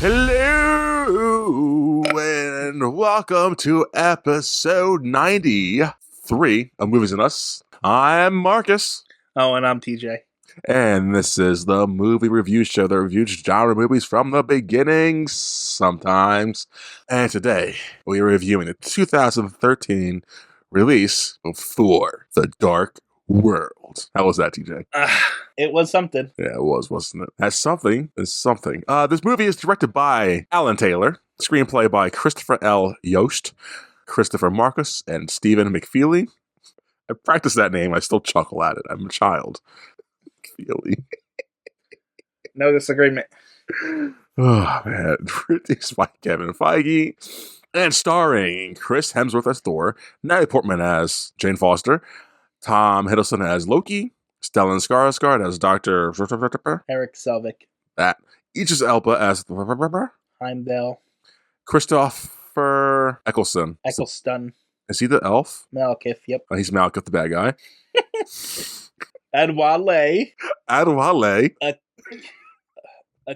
Hello and welcome to episode 93 of Movies and Us. I'm Marcus. Oh, and I'm TJ. And this is the movie review show that reviews genre movies from the beginning sometimes. And today we are reviewing the 2013 release of Thor, The Dark World. How was that, TJ? It was something. Yeah, it was, wasn't it? That something is something. This movie is directed by Alan Taylor, screenplay by Christopher L. Yost, Christopher Marcus, and Stephen McFeely. I practice that name. I still chuckle at it. I'm a child. McFeely. No disagreement. Oh, man. Produced by Kevin Feige. And starring Chris Hemsworth as Thor, Natalie Portman as Jane Foster, Tom Hiddleston as Loki, Stellan Skarsgård as Dr. Eric Selvig. That. Idris Elba as Heimdall. Christopher Eccleston. Eccleston. Is he the elf? Malekith, yep. Oh, he's Malekith, the bad guy. Adwale. Adwale.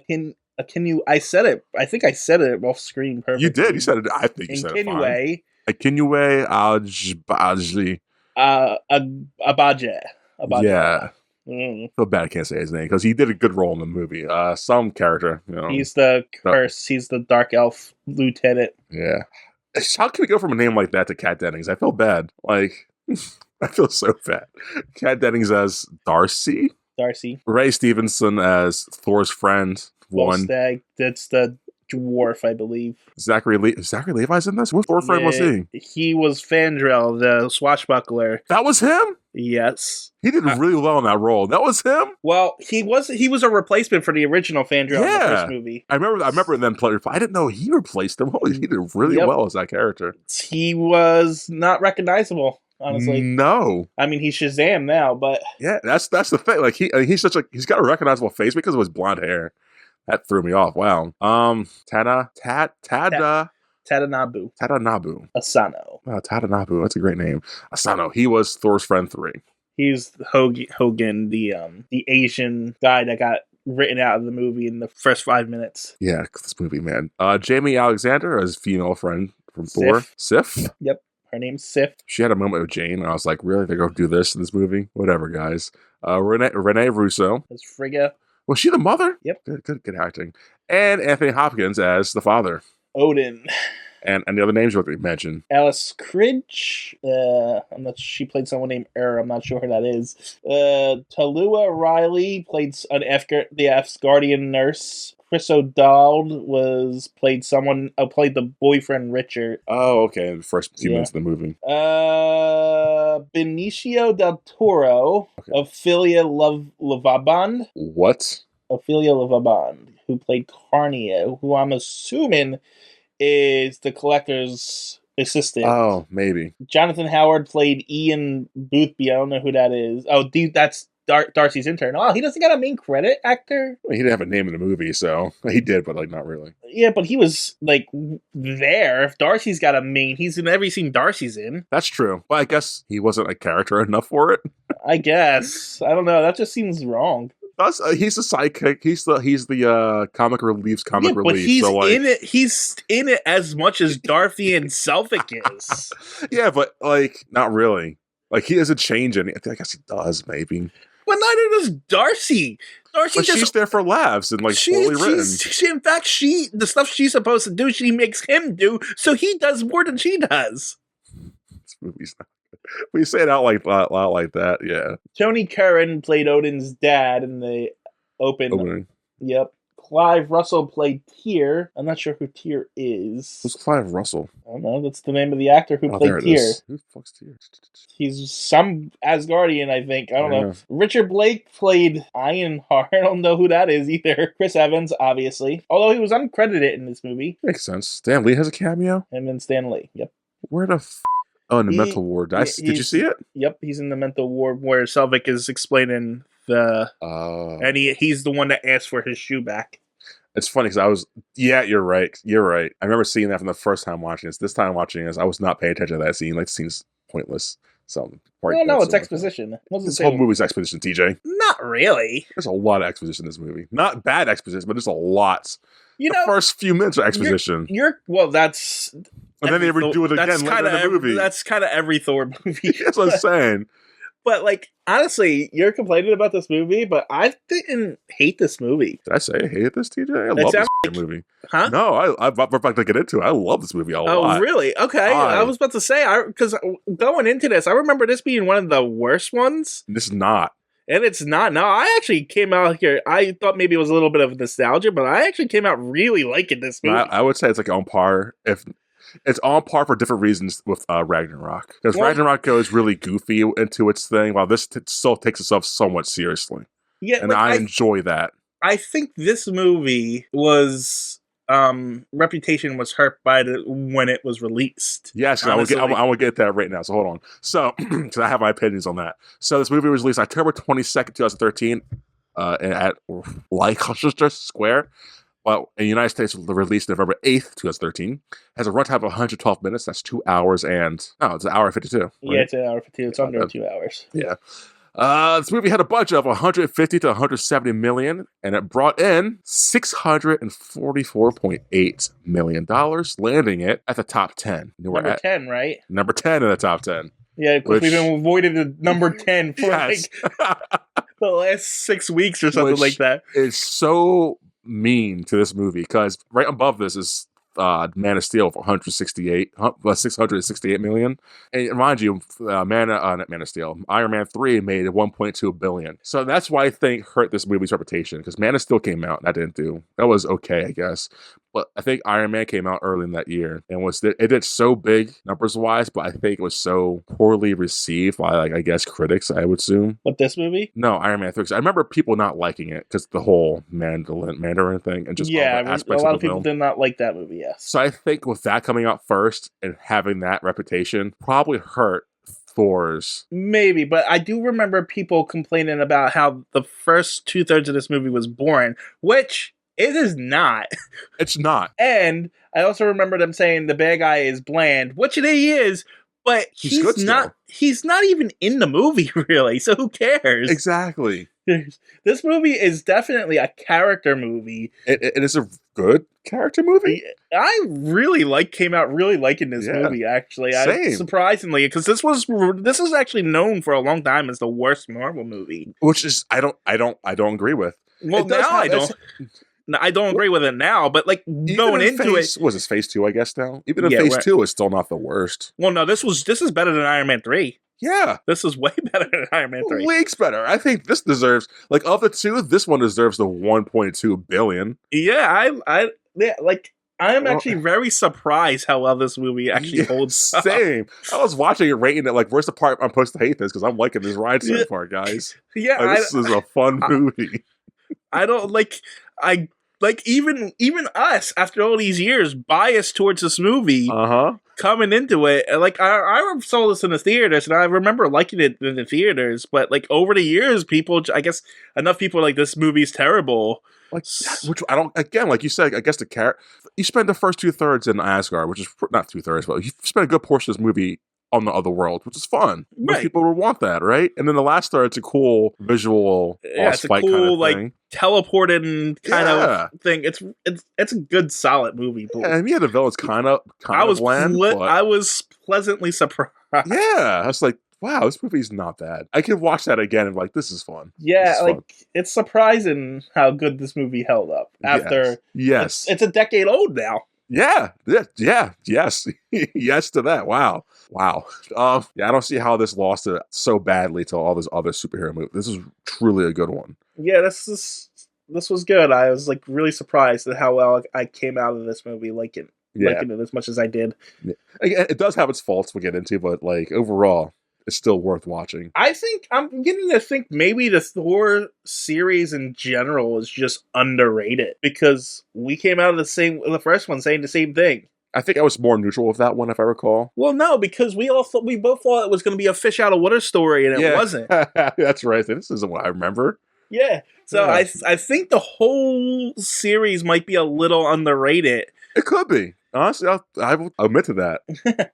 Can you? I said it. I think I said it off screen perfectly. You did. You said it. I think you said it fine. Akinwue Ajbaji. Abaje. Yeah. Feel bad I can't say his name because he did a good role in the movie. Some character. You know, he's the curse. He's the dark elf lieutenant. Yeah. How can we go from a name like that to Kat Dennings? I feel bad. Like, I feel so bad. Kat Dennings as Darcy. Ray Stevenson as Thor's friend. Stag. That's the dwarf, I believe. Zachary Levi's in this? What Thor friend was he? He was Fandrel, the swashbuckler. That was him? Yes. He did really well in that role. That was him? Well, he was a replacement for the original Fandrel in the first movie. I remember them playing. I didn't know he replaced him. He did really well as that character. He was not recognizable, honestly. No. I mean, he's Shazam now, but yeah, that's the thing. Like he's got a recognizable face because of his blonde hair. That threw me off. Wow. Tadanabu. Asano. Wow, Tadanabu. That's a great name. Asano. He was Thor's friend 3. He's Hogan, the Asian guy that got written out of the movie in the first 5 minutes. Yeah, this movie, man. Jamie Alexander as female friend from Thor. Sif? Yep. Her name's Sif. She had a moment with Jane, and I was like, really? They're going to do this in this movie? Whatever, guys. Renee Russo. As Frigga. Was she the mother? Yep. Good acting. And Anthony Hopkins as the father. Odin. And the other names you want to mention. Alice Cridge. She played someone named I'm not sure who that is. Tallulah Riley played the Asgardian nurse. Chris O'Dowd played the boyfriend Richard. Oh, okay. The first few minutes of the movie. Benicio del Toro. Okay. Ophelia Lovabond. What? Ophelia Lovabond, who played Carnio, who I'm assuming is the collector's assistant. Oh, maybe. Jonathan Howard played Ian Boothby. I don't know who that is. Oh, that's Darcy's intern. Oh, he doesn't got a main credit actor? Well, he didn't have a name in the movie, so he did, but not really. Yeah, but he was there. If Darcy's got a main, he's in every scene Darcy's in. That's true. Well, I guess he wasn't a character enough for it. I guess. I don't know. That just seems wrong. He's the sidekick. He's the comic relief. But he's in it. He's in it as much as Dorothy and Selvig is. Yeah, but not really. He doesn't change anything. I guess he does, maybe. But neither does Darcy. She's there for laughs and poorly written. In fact, the stuff she's supposed to do, she makes him do, so he does more than she does. This movie's not. We say it out like that, yeah. Tony Curran played Odin's dad in the opening. Yep. Clive Russell played Tyr. I'm not sure who Tyr is. Who's Clive Russell? I don't know. That's the name of the actor who played Tyr. Who the fuck's Tyr? He's some Asgardian, I think. I don't know. Richard Blake played Ironheart. I don't know who that is either. Chris Evans, obviously. Although he was uncredited in this movie. Makes sense. Stan Lee has a cameo? Him and Stan Lee, yep. Where the Oh, in the mental ward. Did you see it? Yep, he's in the mental ward where Selvig is explaining and he's the one that asked for his shoe back. It's funny because you're right. I remember seeing that from the first time watching this. This time watching this, I was not paying attention to that scene. The scene's pointless. No, it's exposition. This whole movie's exposition, TJ. Not really. There's a lot of exposition in this movie. Not bad exposition, but there's a lot. You The know, first few minutes of exposition. well, that's And then they redo it again later in the movie. That's kind of every Thor movie. That's what I'm saying. But like, honestly, you're complaining about this movie, but I didn't hate this movie. Did I say I hated this, TJ? I love this movie. Huh? No, I'm about to get into it. I love this movie a lot. Oh, really? Okay. I was about to say, because going into this, I remember this being one of the worst ones. This is not. And it's not. No, I actually came out here. I thought maybe it was a little bit of nostalgia, but I actually came out really liking this movie. I would say it's like on par. If it's on par for different reasons with Ragnarok, because Ragnarok goes really goofy into its thing, while this still takes itself somewhat seriously. Yeah, and I enjoy that. I think this movie was reputation was hurt by when it was released. Yes, I will get that right now. So hold on. So because I have my opinions on that. So this movie was released October 22nd, 2013, at Leicester Square. Well, in the United States, it was released November 8th, 2013. It has a runtime of 112 minutes. That's 2 hours and... No, it's an hour and 52. Right? Yeah, it's an hour and 52. It's under 2 hours. Yeah. This movie had a budget of 150 to 170 million, and it brought in $644.8 million, landing it at the top 10. Number 10, right? Number 10 in the top 10. Yeah, because we've been avoided the number 10 for yes. the last 6 weeks or something like that. It's so mean to this movie, because right above this is Man of Steel for 668 million. And mind you, not Man of Steel, Iron Man 3 made 1.2 billion. So that's why I think hurt this movie's reputation, because Man of Steel came out and that was okay, I guess. But I think Iron Man came out early in that year and it did so big numbers wise, but I think it was so poorly received by, like, I guess, critics, I would assume. What, this movie? No, Iron Man 3. I remember people not liking it because the whole Mandarin thing and just all the aspects a lot of the people film. did not like that movie. Yes. So I think with that coming out first and having that reputation probably hurt Thor's. Maybe, but I do remember people complaining about how the first 2/3 of this movie was boring, which it is not. It's not. And I also remember them saying the bad guy is bland, which he is, but he's not. He's not even in the movie, really. So who cares? Exactly. This movie is definitely a character movie. It is a good character movie. I came out really liking this movie, actually. Same. Surprisingly, because this is actually known for a long time as the worst Marvel movie. Which is I don't agree with. Well, now I don't. I don't agree with it now, but like going into it, was this Phase 2? I guess now, even if Phase 2 is still not the worst. Well, no, this is better than Iron Man 3. Yeah, this is way better than Iron Man 3. Leagues better. I think this deserves, like, of the two, this one deserves the 1.2 billion. Yeah, I'm actually very surprised how well this movie actually holds up. Same. I was watching it, rating it like, where's the part I'm supposed to hate this? Because I'm liking this ride so far, guys. Yeah, this is a fun movie. I don't even us, after all these years, biased towards this movie. Coming into it, like I saw this in the theaters, and I remember liking it in the theaters. But like over the years, I guess enough people are like, this movie's terrible. Like, which I don't. Again, like you said, I guess you spend the first 2/3 in Asgard, which is not 2/3, but you spend a good portion of this movie on the other world, which is fun. Most people would want that, right? And then the last third, it's a cool visual, it's a cool kind of like teleporting kind of thing. It's a good, solid movie. And the villain's kind of bland. I was pleasantly surprised. Yeah, I was like, wow, this movie's not bad. I could watch that again and be like, this is fun. Yeah, it's surprising how good this movie held up after. Yes. It's a decade old now. Yeah, yes, yes to that. Wow. I don't see how this lost it so badly to all this other superhero movies. This is truly a good one. Yeah, this was good. I was like really surprised at how well I came out of this movie liking it as much as I did. Yeah. It does have its faults we'll get into, but like overall, it's still worth watching. I think I'm beginning to think maybe the Thor series in general is just underrated, because we came out of the first one saying the same thing. I think I was more neutral with that one, if I recall. Well, no, because we both thought it was going to be a fish out of water story, and it wasn't. That's right. This isn't what I remember. Yeah. So I think the whole series might be a little underrated. It could be. Honestly, I will admit to that.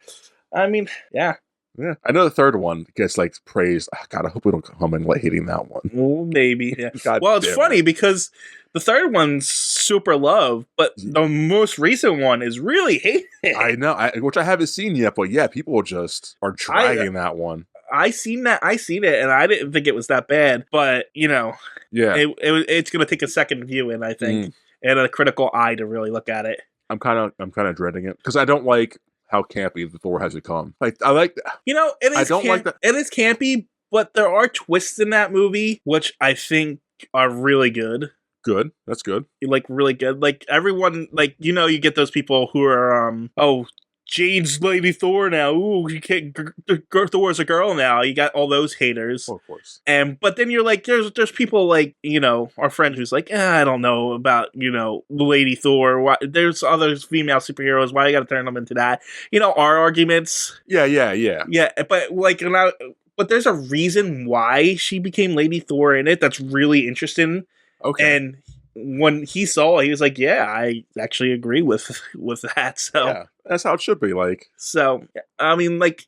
I mean, yeah. Yeah, I know the third one gets like praised. Oh, God, I hope we don't come in late hating that one. Well, maybe. Yeah. God Well, it's damn funny it. because the third one's super loved, but the most recent one is really hated. I know, which I haven't seen yet, but yeah, people just are I dragging that one. I seen that. I seen it, and I didn't think it was that bad. But Yeah, it's going to take a second viewing, I think, Mm. and a critical eye to really look at it. I'm kind of dreading it because I don't like how campy the Thor has become. Like I like, It I is don't like that. It is campy, but there are twists in that movie which I think are really good. Good, that's good. Like really good. Like everyone, like you get those people who are Jane's Lady Thor now. Ooh, you can't. Thor's a girl now. You got all those haters. Oh, of course. But then you're like, there's people like our friend who's like, I don't know about Lady Thor. Why, there's other female superheroes. Why you got to turn them into that? Our arguments. Yeah. Yeah, but like, but there's a reason why she became Lady Thor in it. That's really interesting. Okay. And when he saw it, he was like, "Yeah, I actually agree with that." So, yeah, that's how it should be. Like, I mean, like,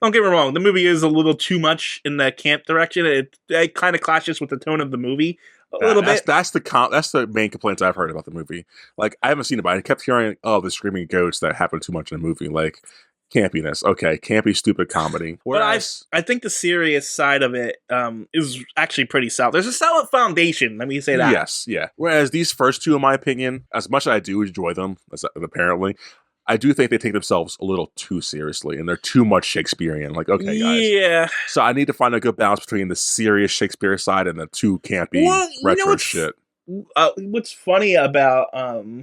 don't get me wrong, the movie is a little too much in the camp direction. It kind of clashes with the tone of the movie a little bit. That's the main complaints I've heard about the movie. Like, I haven't seen it, but I kept hearing, "Oh, the screaming goats that happened too much in the movie." Like, campiness. Okay, campy, stupid comedy. Whereas, but I think the serious side of it is actually pretty solid. There's a solid foundation. Let me say that. Yes, yeah. Whereas these first two, in my opinion, as much as I do enjoy them, apparently, I do think they take themselves a little too seriously, and they're too much Shakespearean. Like, okay, guys. Yeah. So I need to find a good balance between the serious Shakespeare side and the too campy retro shit. What's funny about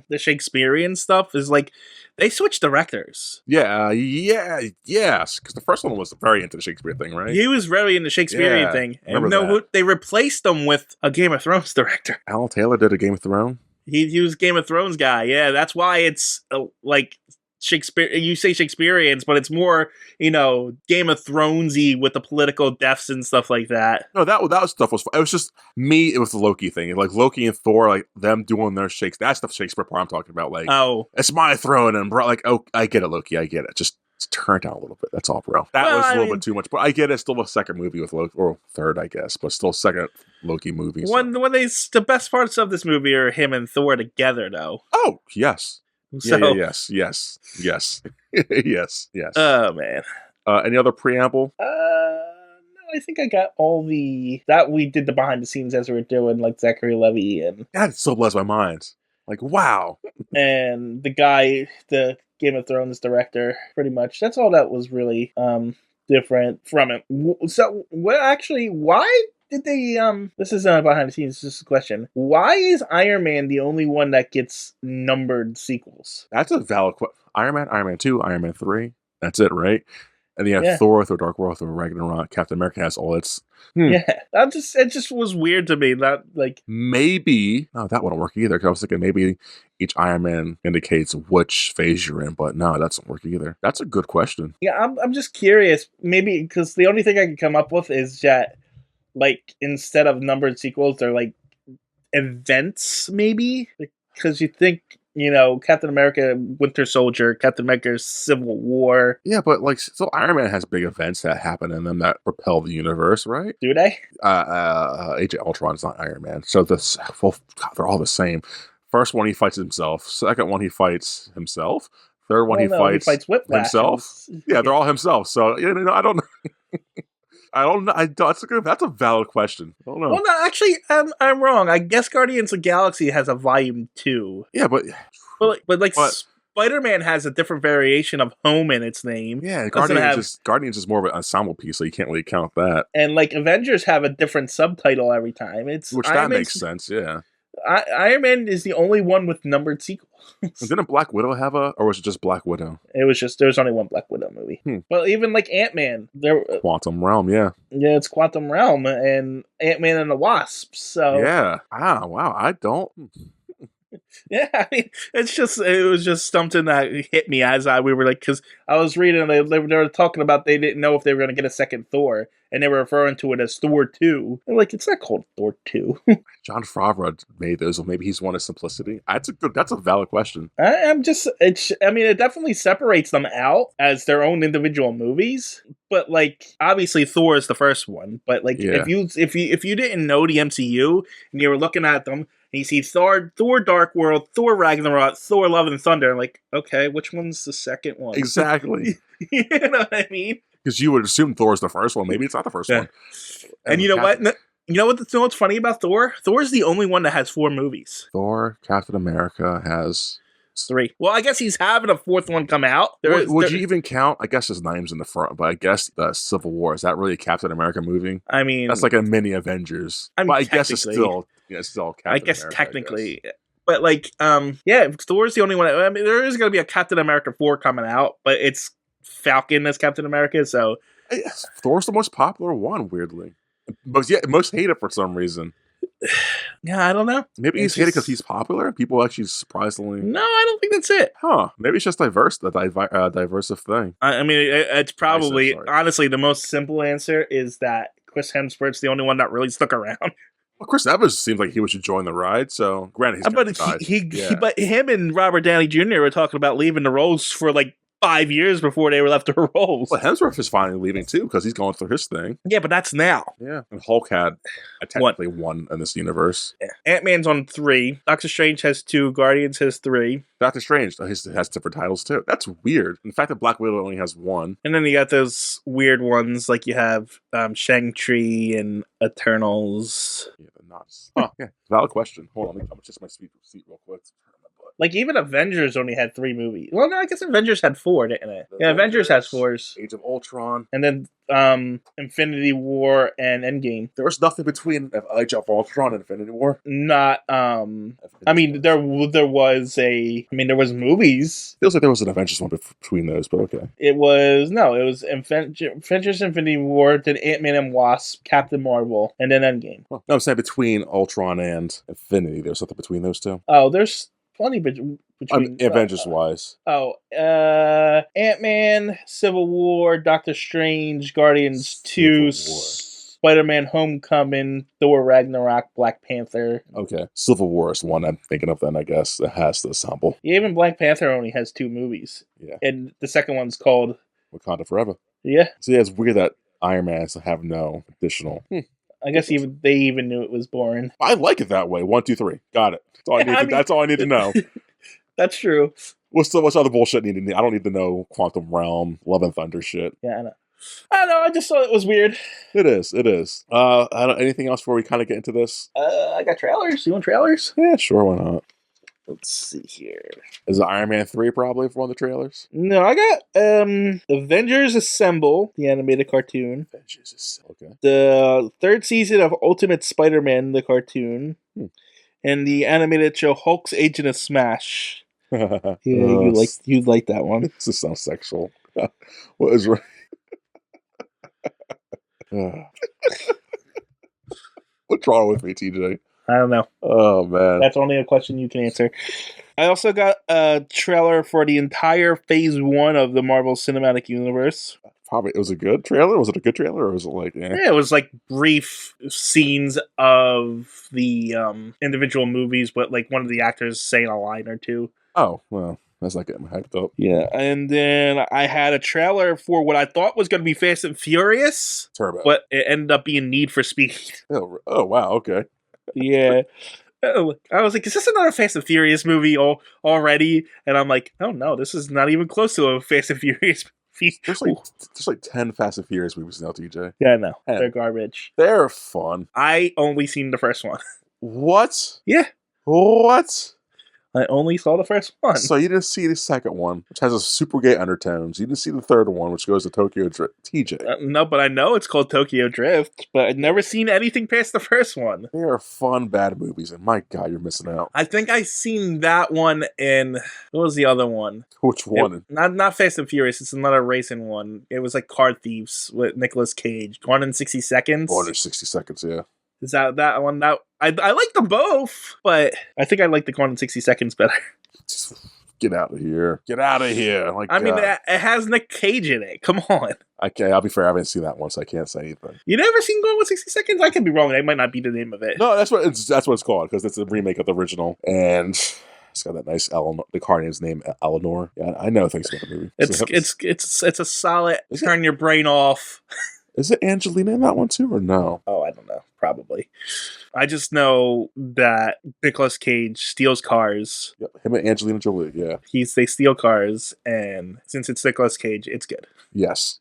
the Shakespearean stuff is like they switched directors. Yes, because the first one was very into the Shakespeare thing, right? He was very into Shakespearean thing, and they replaced him with a Game of Thrones director. Alan Taylor did a Game of Thrones. He was Game of Thrones guy. Yeah, that's why it's like Shakespeare. You say Shakespeareans, but it's more Game of Thronesy with the political deaths and stuff like that. No, that stuff was. It was just me. It was the Loki thing, like Loki and Thor, like them doing their shakes. That's the Shakespeare part I'm talking about. Like, it's my throne, and bro, like, oh, I get it, Loki, I get it. Just turn it down a little bit. That's all, bro. That was a little bit too much, but I get it. It's still a second movie with Loki, or third, I guess, but still second Loki movie. When the best parts of this movie are him and Thor together, though. Oh yes. So, yes. yes. Oh man. Any other preamble? No, I think I got all that we did the behind the scenes as we were doing, like Zachary Levi and that so blows my mind. Like, wow. And the guy, the Game of Thrones director, pretty much. That's all that was really different from it. So, why did they this is behind the scenes, this is a question. Why is Iron Man the only one that gets numbered sequels? That's a valid question. Iron Man 2, Iron Man 3. That's it, right? And then you have Thor, Thor Dark World, Thor Ragnarok, Captain America has all its Yeah. It just was weird to me. That like maybe that wouldn't work either. Because I was thinking maybe each Iron Man indicates which phase you're in, but no, that doesn't work either. That's a good question. Yeah, I'm just curious. Maybe because the only thing I can come up with is that, like, instead of numbered sequels, they're like events, maybe? Because you think, Captain America, Winter Soldier, Captain America, Civil War. Yeah, but like, still Iron Man has big events that happen in them that propel the universe, right? Do they? Age of Ultron's not Iron Man. So they're all the same. First one, he fights himself. Second one, he fights himself. Third one, he fights himself. Yeah, they're all himself. So, I don't know. I don't know. That's a valid question. I don't know. Well, no, actually, I'm wrong. I guess Guardians of the Galaxy has a volume 2. Yeah, but Spider-Man has a different variation of home in its name. Yeah, Guardians is more of an ensemble piece, so you can't really count that. And like Avengers have a different subtitle every time. That makes sense. Yeah. Iron Man is the only one with numbered sequels. Didn't Black Widow have or was it just Black Widow? There was only one Black Widow movie. But even like Ant-Man, Quantum Realm, yeah. Yeah, it's Quantum Realm and Ant-Man and the Wasp. So yeah. Wow. I don't. Yeah, I mean, it was just something that hit me as we were like, because I was reading, they were talking about they didn't know if they were going to get a second Thor, and they were referring to it as Thor 2. I'm like, it's not called Thor 2. John Favreau made those, or maybe he's wanted simplicity. That's a valid question. It definitely separates them out as their own individual movies. But like, obviously, Thor is the first one. But like, Yeah. if you didn't know the MCU and you were looking at them, and you see Thor, Dark World, Thor Ragnarok, Thor Love and Thunder, like, okay, which one's the second one? Exactly. You know what I mean? Because you would assume Thor's the first one. Maybe it's not the first one. And you know what? You know what's funny about Thor? Thor's the only one that has 4 movies. Thor, Captain America has 3. Well, I guess he's having a 4th one come out. Would you even count? I guess his name's in the front, but I guess the Civil War, is that really a Captain America movie? I mean, that's like a mini Avengers. But I guess it's still Captain America. I guess technically. But like, Thor's the only one. I mean, there is going to be a Captain America 4 coming out, but it's Falcon as Captain America, so Thor's the most popular one, weirdly. Most hate it for some reason. Yeah, I don't know. Maybe he's hated because he's popular and people actually surprisingly... No, I don't think that's it. Huh. Maybe it's just diverse, the diversive thing. I mean, it's probably, honestly, the most simple answer is that Chris Hemsworth's the only one that really stuck around. Well, Chris Evans seems like he should join the ride, so granted, but him and Robert Downey Jr. were talking about leaving the roles for like 5 years before they were left their roles. Well, Hemsworth is finally leaving too because he's going through his thing. Yeah, but that's now. Yeah, and Hulk had technically one in this universe. Yeah. Ant-Man's on 3. Doctor Strange has 2. Guardians has 3. Doctor Strange has different titles too. That's weird. In fact, that Black Widow only has 1. And then you got those weird ones like you have Shang-Chi and Eternals. Yeah, they're nuts. Yeah, valid question. Hold on, let me adjust my seat real quick. Like, even Avengers only had 3 movies. Well, no, I guess Avengers had 4, didn't it? Yeah, Avengers has 4s. Age of Ultron. And then Infinity War and Endgame. There was nothing between Age of Ultron and Infinity War? Not, I mean, there was movies. Feels like there was an Avengers one between those, but okay. It was Avengers Infinity War, then Ant-Man and Wasp, Captain Marvel, and then Endgame. Well, no, I'm saying between Ultron and Infinity, there's something between those two. Oh, there's plenty between Avengers wise. Ant-Man, Civil War, Doctor Strange, Guardians 2, Spider-Man Homecoming, Thor Ragnarok, Black Panther. Okay, Civil War is one I'm thinking of then, I guess, that has the ensemble. Yeah, even Black Panther only has 2 movies. Yeah. And the second one's called Wakanda Forever. Yeah. So yeah, it's weird that Iron Man has to have no additional... I guess they even knew it was boring. I like it that way. 1, 2, 3. Got it. That's all I need to know. That's true. What's other bullshit need to know? I don't need to know Quantum Realm, Love and Thunder shit. Yeah, I know. I don't know. I just thought it was weird. It is. Anything else before we kind of get into this? I got trailers. You want trailers? Yeah, sure. Why not? Let's see here. Is it Iron Man 3 probably for one of the trailers? No, I got Avengers Assemble, the animated cartoon. Avengers Assemble. Okay. The 3rd season of Ultimate Spider-Man, the cartoon. And the animated show Hulk's Agent of Smash. Yeah, you'd like that one. This just sounds sexual. What is right? What's wrong with me, TJ? I don't know. Oh, man. That's only a question you can answer. I also got a trailer for the entire Phase 1 of the Marvel Cinematic Universe. Probably. It was a good trailer? Was it a good trailer? Or was it like... Yeah, it was like brief scenes of the individual movies, but like one of the actors saying a line or two. Oh, well, that's not getting hyped up. Yeah, and then I had a trailer for what I thought was going to be Fast and Furious. Turbo. But it ended up being Need for Speed. Oh wow, okay. Yeah. I was like, is this another Fast and Furious movie already? And I'm like, oh no, this is not even close to a Fast and Furious movie. There's like 10 Fast and Furious movies now, TJ. Yeah, I know. They're garbage. They're fun. I only seen the first one. What? Yeah. What? I only saw the first one. So you didn't see the second one, which has a super gay undertones. You didn't see the third one, which goes to Tokyo Drift. TJ. No, but I know it's called Tokyo Drift, but I've never seen anything past the first one. They are fun, bad movies, and my God, you're missing out. I think I seen that one in... What was the other one? Which one? Not Fast and Furious. It's another racing one. It was like Car Thieves with Nicolas Cage. Gone in 60 Seconds. Gone in 60 Seconds, yeah. Is that one? I like them both, but I think I like the Gone in 60 Seconds better. Get out of here. Get out of here. Like, I mean, it has Nick Cage in it. Come on. Okay, I'll be fair. I haven't seen that one, so I can't say anything. You never seen Gone with 60 Seconds? I could be wrong. That might not be the name of it. No, that's what it's called, because it's a remake of the original, and it's got that nice Eleanor. The car name's named Eleanor. Yeah, I know things about the movie. It's a solid turn your brain off. Is it Angelina in that one too, or no? Oh, I don't know. Probably. I just know that Nicolas Cage steals cars. Yep, him and Angelina Jolie. Yeah, They steal cars, and since it's Nicolas Cage, it's good. yes.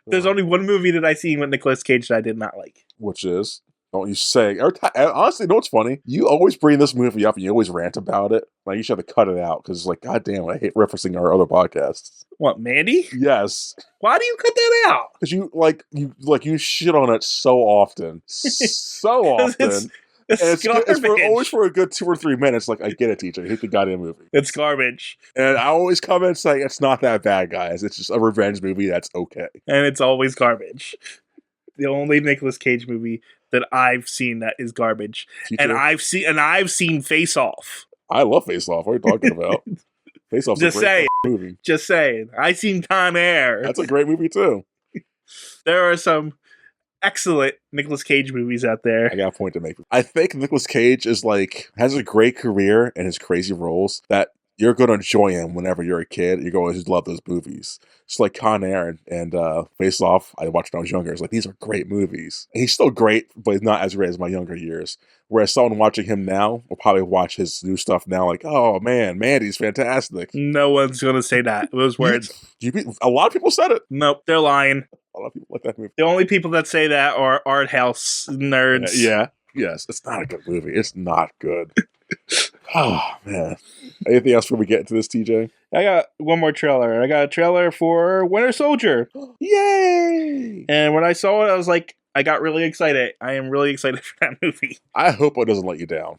There's only one movie that I've seen with Nicolas Cage that I did not like. Which is, don't you say? Every time, honestly, you know what's funny? You always bring this movie up and you always rant about it. Like, you should have to cut it out, because it's like, God damn, I hate referencing our other podcasts. What, Mandy? Yes. Why do you cut that out? Because you shit on it so often. So often. It's always for a good 2 or 3 minutes. Like, I get it, teacher. I hate the goddamn movie. It's garbage. And I always come in saying, it's not that bad, guys. It's just a revenge movie that's okay. And it's always garbage. The only Nicolas Cage movie that I've seen that is garbage. And I've seen Face Off. I love Face Off. What are you talking about? Face Off's Just a great saying. movie. Just saying. I've seen Con Air. That's a great movie too. There are some excellent Nicolas Cage movies out there. I got a point to make. I think Nicolas Cage has a great career in his crazy roles that you're going to enjoy him whenever you're a kid. You're going to love those movies. Just like Con Air and Face Off, I watched when I was younger. It's like, these are great movies. And he's still great, but he's not as great as my younger years. Whereas someone watching him now will probably watch his new stuff now like, oh man, Mandy's fantastic. No one's going to say that. Those words. A lot of people said it. Nope, they're lying. A lot of people like that movie. The only people that say that are art house nerds. Yeah. Yes. It's not a good movie. It's not good. Oh, man. Anything else before we get into this, TJ? I got one more trailer. I got a trailer for Winter Soldier. Yay! And when I saw it, I was like, I got really excited. I am really excited for that movie. I hope it doesn't let you down.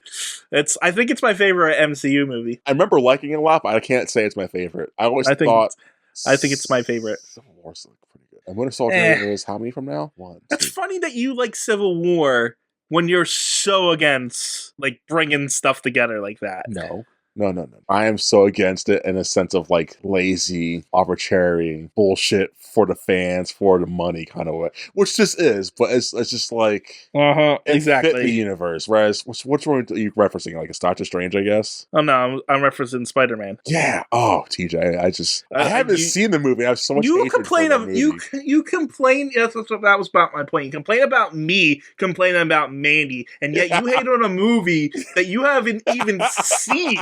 I think it's my favorite MCU movie. I remember liking it a lot, but I can't say it's my favorite. I think it's my favorite. Civil War's pretty good. And Winter Soldier is how many from now? 1, 2. That's funny that you like Civil War when you're so against like bringing stuff together like that. No. I am so against it in a sense of like lazy, arbitrary bullshit for the fans, for the money kind of way. Which this is, but it's just like exactly fit the universe. Whereas which one are you referencing? Like it's Doctor Strange, I guess? Oh no, I'm referencing Spider-Man. Yeah. Oh, TJ, I haven't seen the movie. I have so much hatred for the movie. You complain. That was about my point. You complain about me complaining about Mandy, and yet you hate on a movie that you haven't even seen.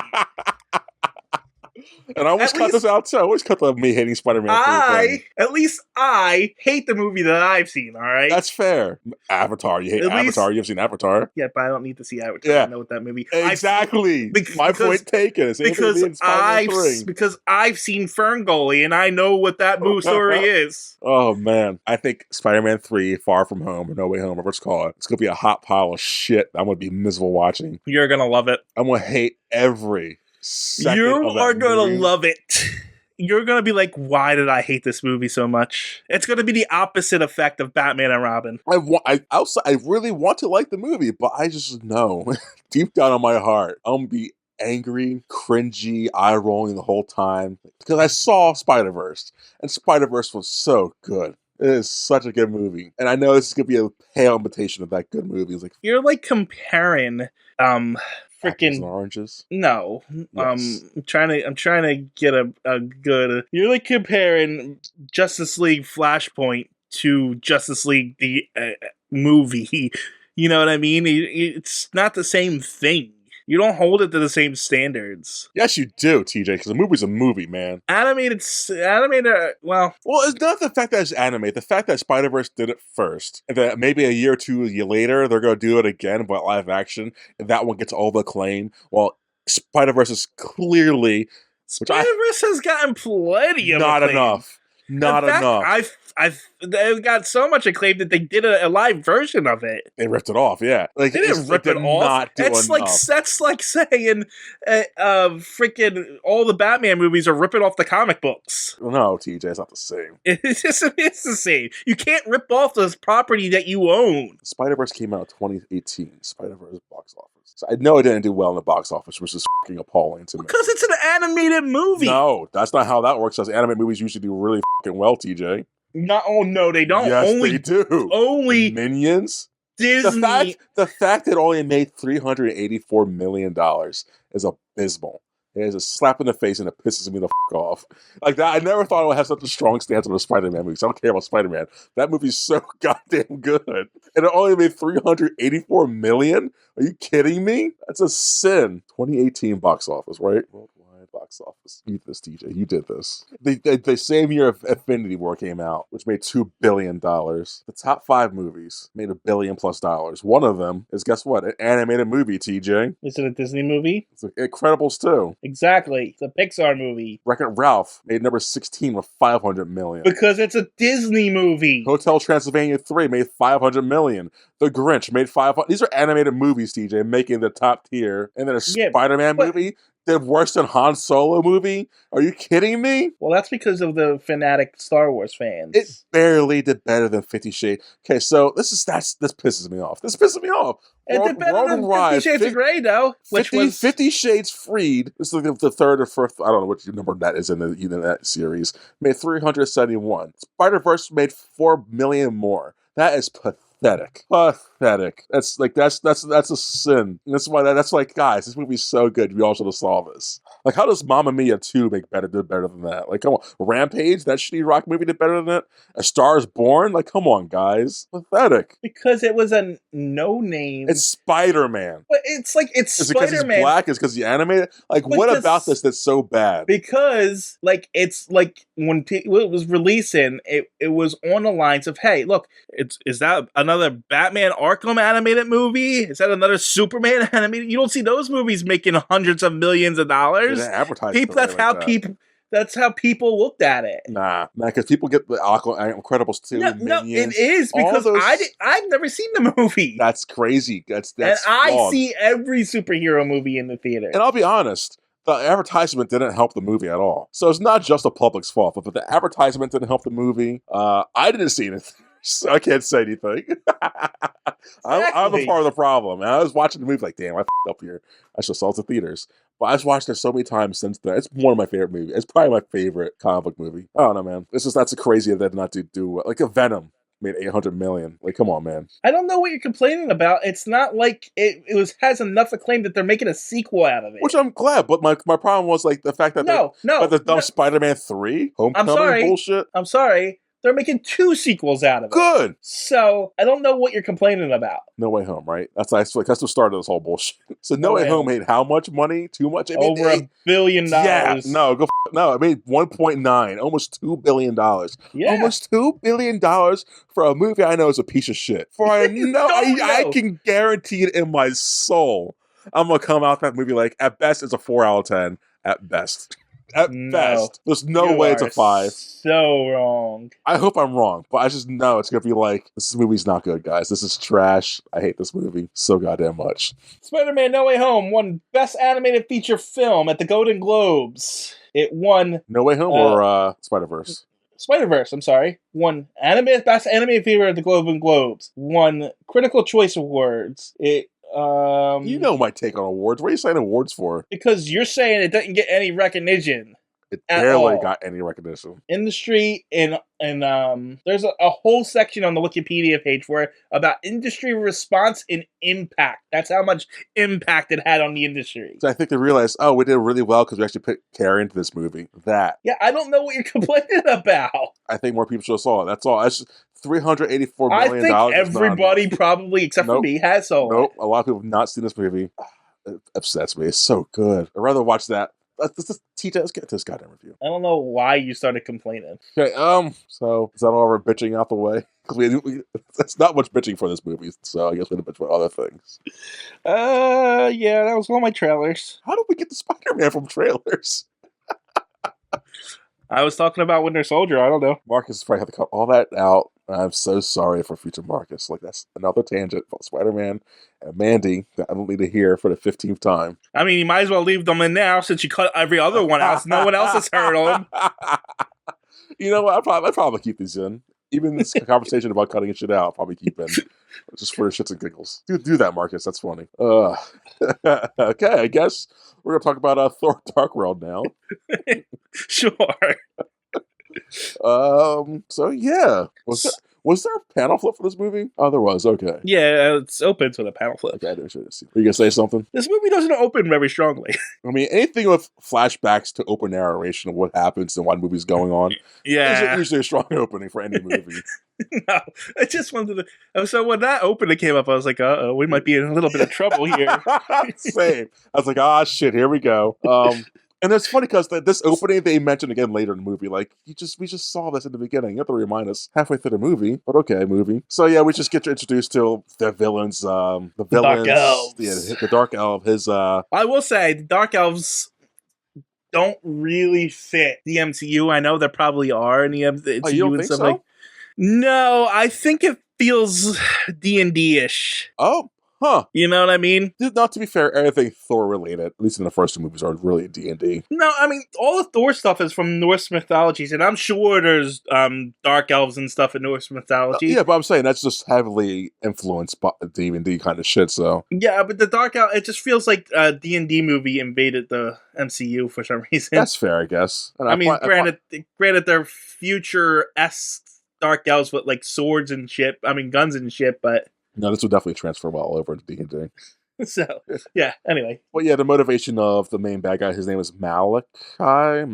And I always cut this out too. I always cut the me hating Spider-Man. At least I hate the movie that I've seen, alright? That's fair. Avatar. You hate Avatar. You've seen Avatar. Yeah, but I don't need to see Avatar. Yeah. I know what that movie exactly. My point taken. Because I've seen Ferngully and I know what that movie story is. Oh man. I think Spider-Man 3, Far From Home, or No Way Home, whatever it's called, it's gonna be a hot pile of shit I'm gonna be miserable watching. You're gonna love it. I'm gonna hate every you are going to love it. You're going to be like, why did I hate this movie so much? It's going to be the opposite effect of Batman and Robin. I really want to like the movie, but I just know deep down in my heart, I'm going to be angry, cringy, eye-rolling the whole time. Because I saw Spider-Verse, and Spider-Verse was so good. It is such a good movie. And I know this is going to be a pale imitation of that good movie. It's like, you're like comparing freaking oranges. No, yes. I'm trying to get a good. You're like comparing Justice League Flashpoint to Justice League the movie. You know what I mean? It's not the same thing. You don't hold it to the same standards. Yes, you do, TJ, because a movie's a movie, man. Animated, well, it's not the fact that it's animated. The fact that Spider-Verse did it first, and that maybe a year or two later, they're going to do it again, but live action, and that one gets all the acclaim. Well, Spider-Verse is clearly... Spider-Verse has gotten plenty of Not acclaim. enough. Not enough. they got so much acclaim that they did a live version of it. They ripped it off, yeah. Like They didn't rip it off. Not do That's like saying, freaking all the Batman movies are ripping off the comic books. No, TJ, it's not the same. It's the same. You can't rip off this property that you own. Spider-Verse came out in 2018. Spider-Verse box office. So I know it didn't do well in the box office, which is fucking appalling to me. Because it's an animated movie. No, that's not how that works. Because animated movies usually do really fucking well, TJ. No, they don't. Yes, they do. Only Minions. Disney. The fact it only made $384 million is abysmal. It is a slap in the face and it pisses me the fuck off. Like that, I never thought I would have such a strong stance on the Spider-Man movies. I don't care about Spider-Man. That movie's so goddamn good. And it only made $384 million? Are you kidding me? That's a sin. 2018 box office, right? Worldwide box office. You did this, TJ. You did this. The same year of Infinity War came out, which made $2 billion. The top 5 movies made $1 billion plus. One of them is, guess what? An animated movie, TJ. Is it a Disney movie? It's Incredibles 2. Exactly. It's a Pixar movie. Wreck-It Ralph made number 16 with $500 million. Because it's a Disney movie. Hotel Transylvania 3 made $500 million. The Grinch made $500. These are animated movies, TJ, making the top tier. And then a Spider-Man movie did worse than Han Solo movie? Are you kidding me? Well, that's because of the fanatic Star Wars fans. It barely did better than 50 Shades. Okay, so this pisses me off. This pisses me off. It did better than 50 Shades of Grey, though. 50 Shades Freed. This is the third or fourth. I don't know which number that is in that series. Made 371. Spider-Verse made 4 million more. That is pathetic. That's a sin. That's why guys, this movie's so good. We all should have saw this. Like, how does Mamma Mia 2 did better than that? Like, come on. Rampage, that shitty rock movie did better than that? A Star is Born? Like, come on, guys. Pathetic. Because it was a no-name. It's Spider-Man. But it's Spider-Man. Is it because he's black? Is it because he's animated? Like, what about this that's so bad? Because, it's like, when it was releasing, it was on the lines of, hey, look, is that another Batman Arkham animated movie? Is that another Superman animated? You don't see those movies making hundreds of millions of dollars. That's how people looked at it. Nah, because people get the Incredibles 2. No, it is because I've never seen the movie. That's crazy. That's and flawed. I see every superhero movie in the theater. And I'll be honest, the advertisement didn't help the movie at all. So it's not just the public's fault, but the advertisement didn't help the movie. I didn't see it. So I can't say anything. I'm a part of the problem. And I was watching the movie like, damn, I f***ed up here. I should have saw it in theaters. But I've watched it so many times since then. It's one of my favorite movies. It's probably my favorite comic book movie. I don't know, man. That's a crazy that did not do like a Venom made $800 million. Like, come on, man. I don't know what you're complaining about. It's not like it has enough acclaim that they're making a sequel out of it. Which I'm glad, but my problem was like the fact that the dumb Spider-Man 3 Homecoming bullshit. I'm sorry. They're making 2 sequels out of it. Good. So I don't know what you're complaining about. No Way Home, right? That's the start of this whole bullshit. So No Way Home made how much money? Too much? Over $1 billion. Yeah. No, no. It made 1.9, almost $2 billion. Yeah. Almost $2 billion for a movie I know is a piece of shit. I can guarantee it in my soul. I'm gonna come out that movie like at best it's a 4 out of 10. At best. At best. There's no way it's a 5. So wrong. I hope I'm wrong, but I just know it's going to be like, this movie's not good, guys. This is trash. I hate this movie so goddamn much. Spider-Man No Way Home won Best Animated Feature Film at the Golden Globes. It won... No Way Home or Spider-Verse? Spider-Verse, I'm sorry. Won Best Animated Feature at the Golden Globes. Won Critical Choice Awards. You know my take on awards. What are you saying awards for? Because you're saying it doesn't get any recognition. It barely got any recognition. Industry and there's a whole section on the Wikipedia page for it about industry response and impact. That's how much impact it had on the industry. So I think they realized, we did really well because we actually put care into this movie. Yeah, I don't know what you're complaining about. I think more people should have saw it. That's all. That's just $384 million. I think everybody probably, except for me, has saw it. Nope. A lot of people have not seen this movie. It upsets me. It's so good. I'd rather watch that. Let's get to this goddamn review. I don't know why you started complaining. Okay, so is that all our bitching out the way? That's not much bitching for this movie, so I guess we're gonna bitch for other things. Yeah, that was one of my trailers. How did we get the Spider-Man from trailers? I was talking about Winter Soldier. I don't know. Marcus probably had to cut all that out. I'm so sorry for future Marcus. Like, that's another tangent about Spider-Man and Mandy that I don't need to hear for the 15th time. I mean, you might as well leave them in now since you cut every other one out. So no one else has heard them. You know what? I'd probably keep these in. Even this conversation about cutting shit out, I'll probably keep in. Just for the shits and giggles. Do that, Marcus. That's funny. Okay, I guess we're going to talk about Thor Dark World now. Sure. So yeah. Was there a panel flip for this movie? Oh, there was. Okay. Yeah, it's open to the panel flip. Okay, I didn't see. Are you gonna say something? This movie doesn't open very strongly. I mean, anything with flashbacks to open narration of what happens and why the movie's going on isn't usually a strong opening for any movie. No, I just wanted to. So when that opening came up, I was like, "Uh-oh, we might be in a little bit of trouble here." Same. I was like, "Ah, shit, here we go." And it's funny because this opening they mentioned again later in the movie. Like, we just saw this in the beginning. You have to remind us halfway through the movie. But okay, movie. So yeah, we just get introduced to the villains. The villains. Dark Elves. Yeah, the Dark Elf. His. I will say, the Dark Elves don't really fit the MCU. I know there probably are in the MCU. Oh, you don't think so? No, I think it feels D&D-ish. Oh. Huh. You know what I mean? Not to be fair, everything Thor related, at least in the first two movies, are really D&D. No, I mean, all the Thor stuff is from Norse mythologies, and I'm sure there's dark elves and stuff in Norse mythology. Yeah, but I'm saying that's just heavily influenced by D&D kind of shit, so... Yeah, but the dark elf, it just feels like a D&D movie invaded the MCU for some reason. That's fair, I guess. And granted, they're future-esque dark elves with, like, swords and shit, guns and shit, but... No, this would definitely transfer well over into D&D. So, yeah, anyway. Well, yeah, the motivation of the main bad guy, his name is Malik, I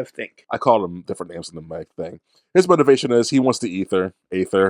think. I called him different names in the Mike thing. His motivation is he wants the Aether,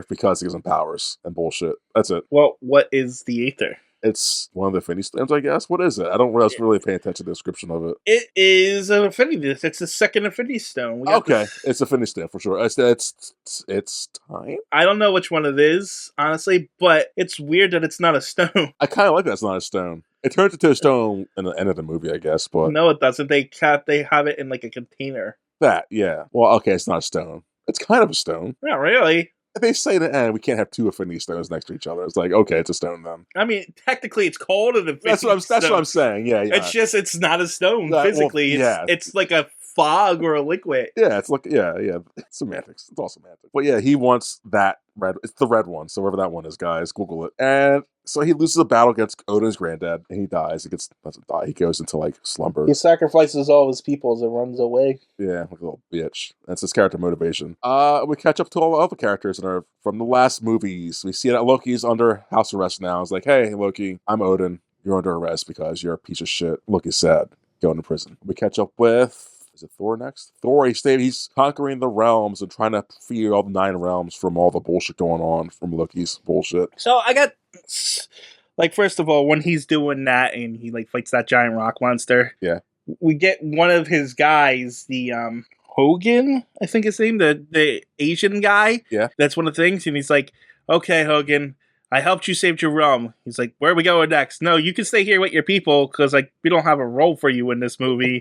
because he gives him powers and bullshit. That's it. Well, what is the Aether? It's one of the Infinity Stones, I guess. What is it? I don't really pay attention to the description of it. It is an Infinity. It's the second Infinity Stone. Okay, it's Infinity Stone for sure. It's time. I don't know which one it is, honestly, but it's weird that it's not a stone. I kind of like that it's not a stone. It turns into a stone in the end of the movie, I guess. But no, it doesn't. They have it in like a container. That, yeah. Well, okay, it's not a stone. It's kind of a stone. Not really. They say at the end we can't have two Infinity Stones next to each other. It's like, okay, it's a stone then. I mean, technically, it's called an Infinity Stone. That's what I'm saying. Yeah. It's not a stone physically. Well, it's like a fog or a liquid. Yeah, it's like It's semantics. It's all semantics. But yeah, he wants that red. It's the red one. So wherever that one is, guys, Google it. And so he loses a battle against Odin's granddad, and he dies. Doesn't die. He goes into like slumber. He sacrifices all his people as it runs away. Yeah, like a little bitch. That's his character motivation. We catch up to all the other characters from the last movies. We see that Loki's under house arrest now. It's like, hey, Loki, I'm Odin. You're under arrest because you're a piece of shit. Loki's sad. Going to prison. We catch up with... Is it Thor next? Thor, he's conquering the realms and trying to free all the 9 realms from all the bullshit going on from Loki's bullshit. So I got, like, first of all, when he's doing that and he, like, fights that giant rock monster. Yeah. We get one of his guys, the, Hogan, I think his name, the Asian guy. Yeah. That's one of the things. And he's like, okay, Hogan, I helped you save your realm. He's like, where are we going next? No, you can stay here with your people because, like, we don't have a role for you in this movie.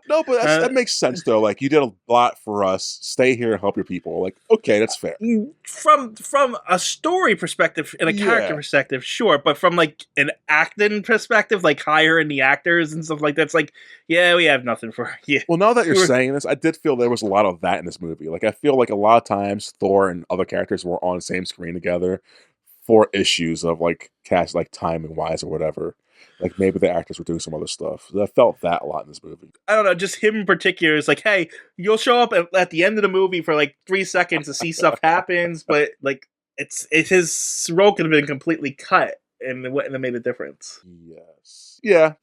No, but that makes sense, though. Like, you did a lot for us. Stay here and help your people. Like, okay, that's fair. From a story perspective and a character perspective, sure. But from, like, an acting perspective, like, hiring the actors and stuff like that, it's like, yeah, we have nothing for you. Well, now that you're saying this, I did feel there was a lot of that in this movie. Like, I feel like a lot of times Thor and other characters were on the same screen together for issues of, like, cast, like, timing-wise or whatever. Like, maybe the actors were doing some other stuff. I felt that a lot in this movie. I don't know, just him in particular is like, hey, you'll show up at the end of the movie for, like, 3 seconds to see stuff happens, but, like, it's his role could have been completely cut, and it wouldn't have made a difference. Yes. Yeah.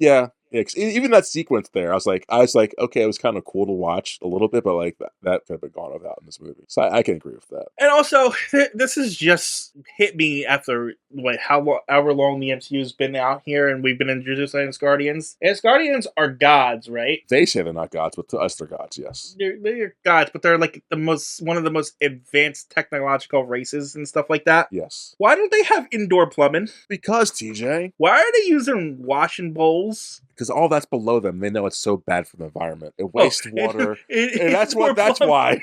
Even that sequence there, I was like, okay, it was kind of cool to watch a little bit, but like that could have been gone without in this movie. So I can agree with that. And also, this has just hit me after however long the MCU's been out here, and we've been introduced to Asgardians. Asgardians are gods, right? They say they're not gods, but to us they're gods. Yes, they're gods, but they're like one of the most advanced technological races and stuff like that. Yes. Why don't they have indoor plumbing? Because TJ. Why are they using washing bowls? because all that's below them, they know it's so bad for the environment. It wastes water, and that's Indoor that's plumbing. why.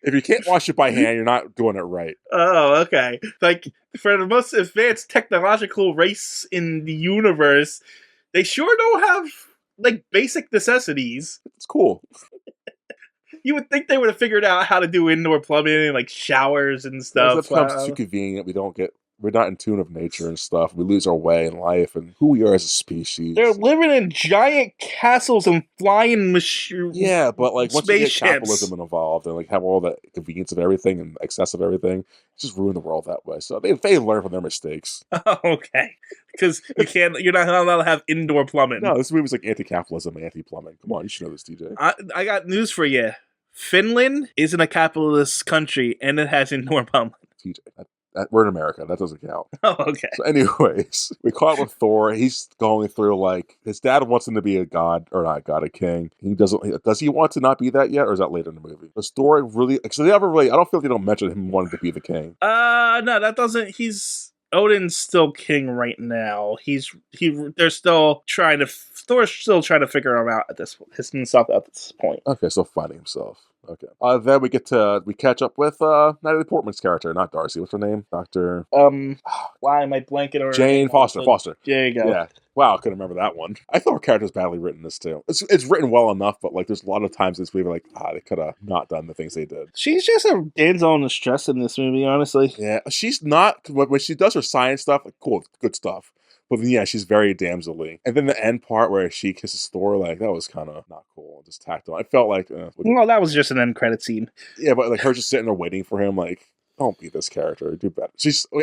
If you can't wash it by hand, you're not doing it right. Oh, okay. Like, for the most advanced technological race in the universe, they sure don't have, like, basic necessities. It's cool. You would think they would have figured out how to do indoor plumbing and, like, showers and As it stuff. becomes too convenient, we're not in tune with nature and stuff. We lose our way in life and who we are as a species. They're living in giant castles and flying Yeah, but like once you get spaceships. capitalism involved and like have all the convenience of everything and excess of everything, it just ruin the world that way. So they learn from their mistakes. Oh, okay. Because you're not allowed to have indoor plumbing. No, this movie's like anti-capitalism and anti-plumbing. Come on, you should know this, DJ. I got news for you. Finland isn't a capitalist country, and it has indoor plumbing. TJ, we're in America. That doesn't count. Oh, okay. So anyways, we caught with Thor. He's going through like his dad wants him to be a god or not a god, a king. He doesn't. Does he want to not be that yet, or is that later in the movie? Does Thor really? Because they never really. I don't feel like they don't mention him wanting to be the king. No, that doesn't. Odin's still king right now. They're still trying to. Thor's still trying to figure him out at himself at this point. Okay, so finding himself. Okay. Then we catch up with Natalie Portman's character, not Darcy. What's her name? Dr. Why am I blanking on her Jane name? Foster. There you go. Yeah. Wow, I couldn't remember that one. I thought her character was badly written in this too. It's written well enough, but like there's a lot of times in this movie like they could have not done the things they did. She's just a damsel in distress in this movie, honestly. Yeah, she's not when she does her science stuff. Like, cool, good stuff. But then, yeah, she's very damsel-y. And then the end part where she kisses Thor, like, that was kind of not cool. Just tacked on. I felt like... well, that was just an end credit scene. Yeah, but like her just sitting there waiting for him, like, don't be this character. Do better.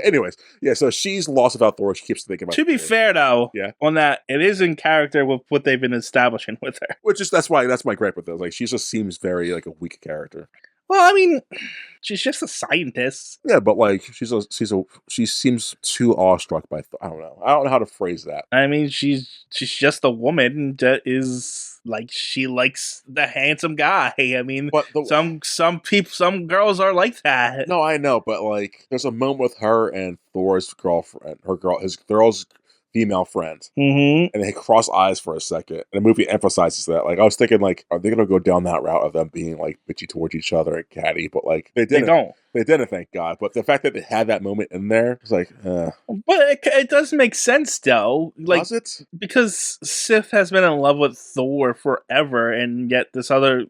Anyways, yeah, so she's lost about Thor. She keeps thinking about To be Thor. fair, though, yeah, on that, it is in character with what they've been establishing with her. That's my gripe with it. Like, she just seems very, like, a weak character. Well, I mean, she's just a scientist. Yeah, but like she seems too awestruck by I don't know how to phrase that. I mean, she's just a woman that is like she likes the handsome guy. I mean, but some girls are like that. No, I know, but like there's a moment with her and Thor's girlfriend, his girl's female friend, and they cross eyes for a second, and the movie emphasizes that. Like I was thinking, like, are they gonna go down that route of them being like bitchy towards each other and catty? But like they didn't. They didn't, thank God. But the fact that they had that moment in there, it's like, But it does make sense, though. Like, does it? Because Sif has been in love with Thor forever, and yet this other,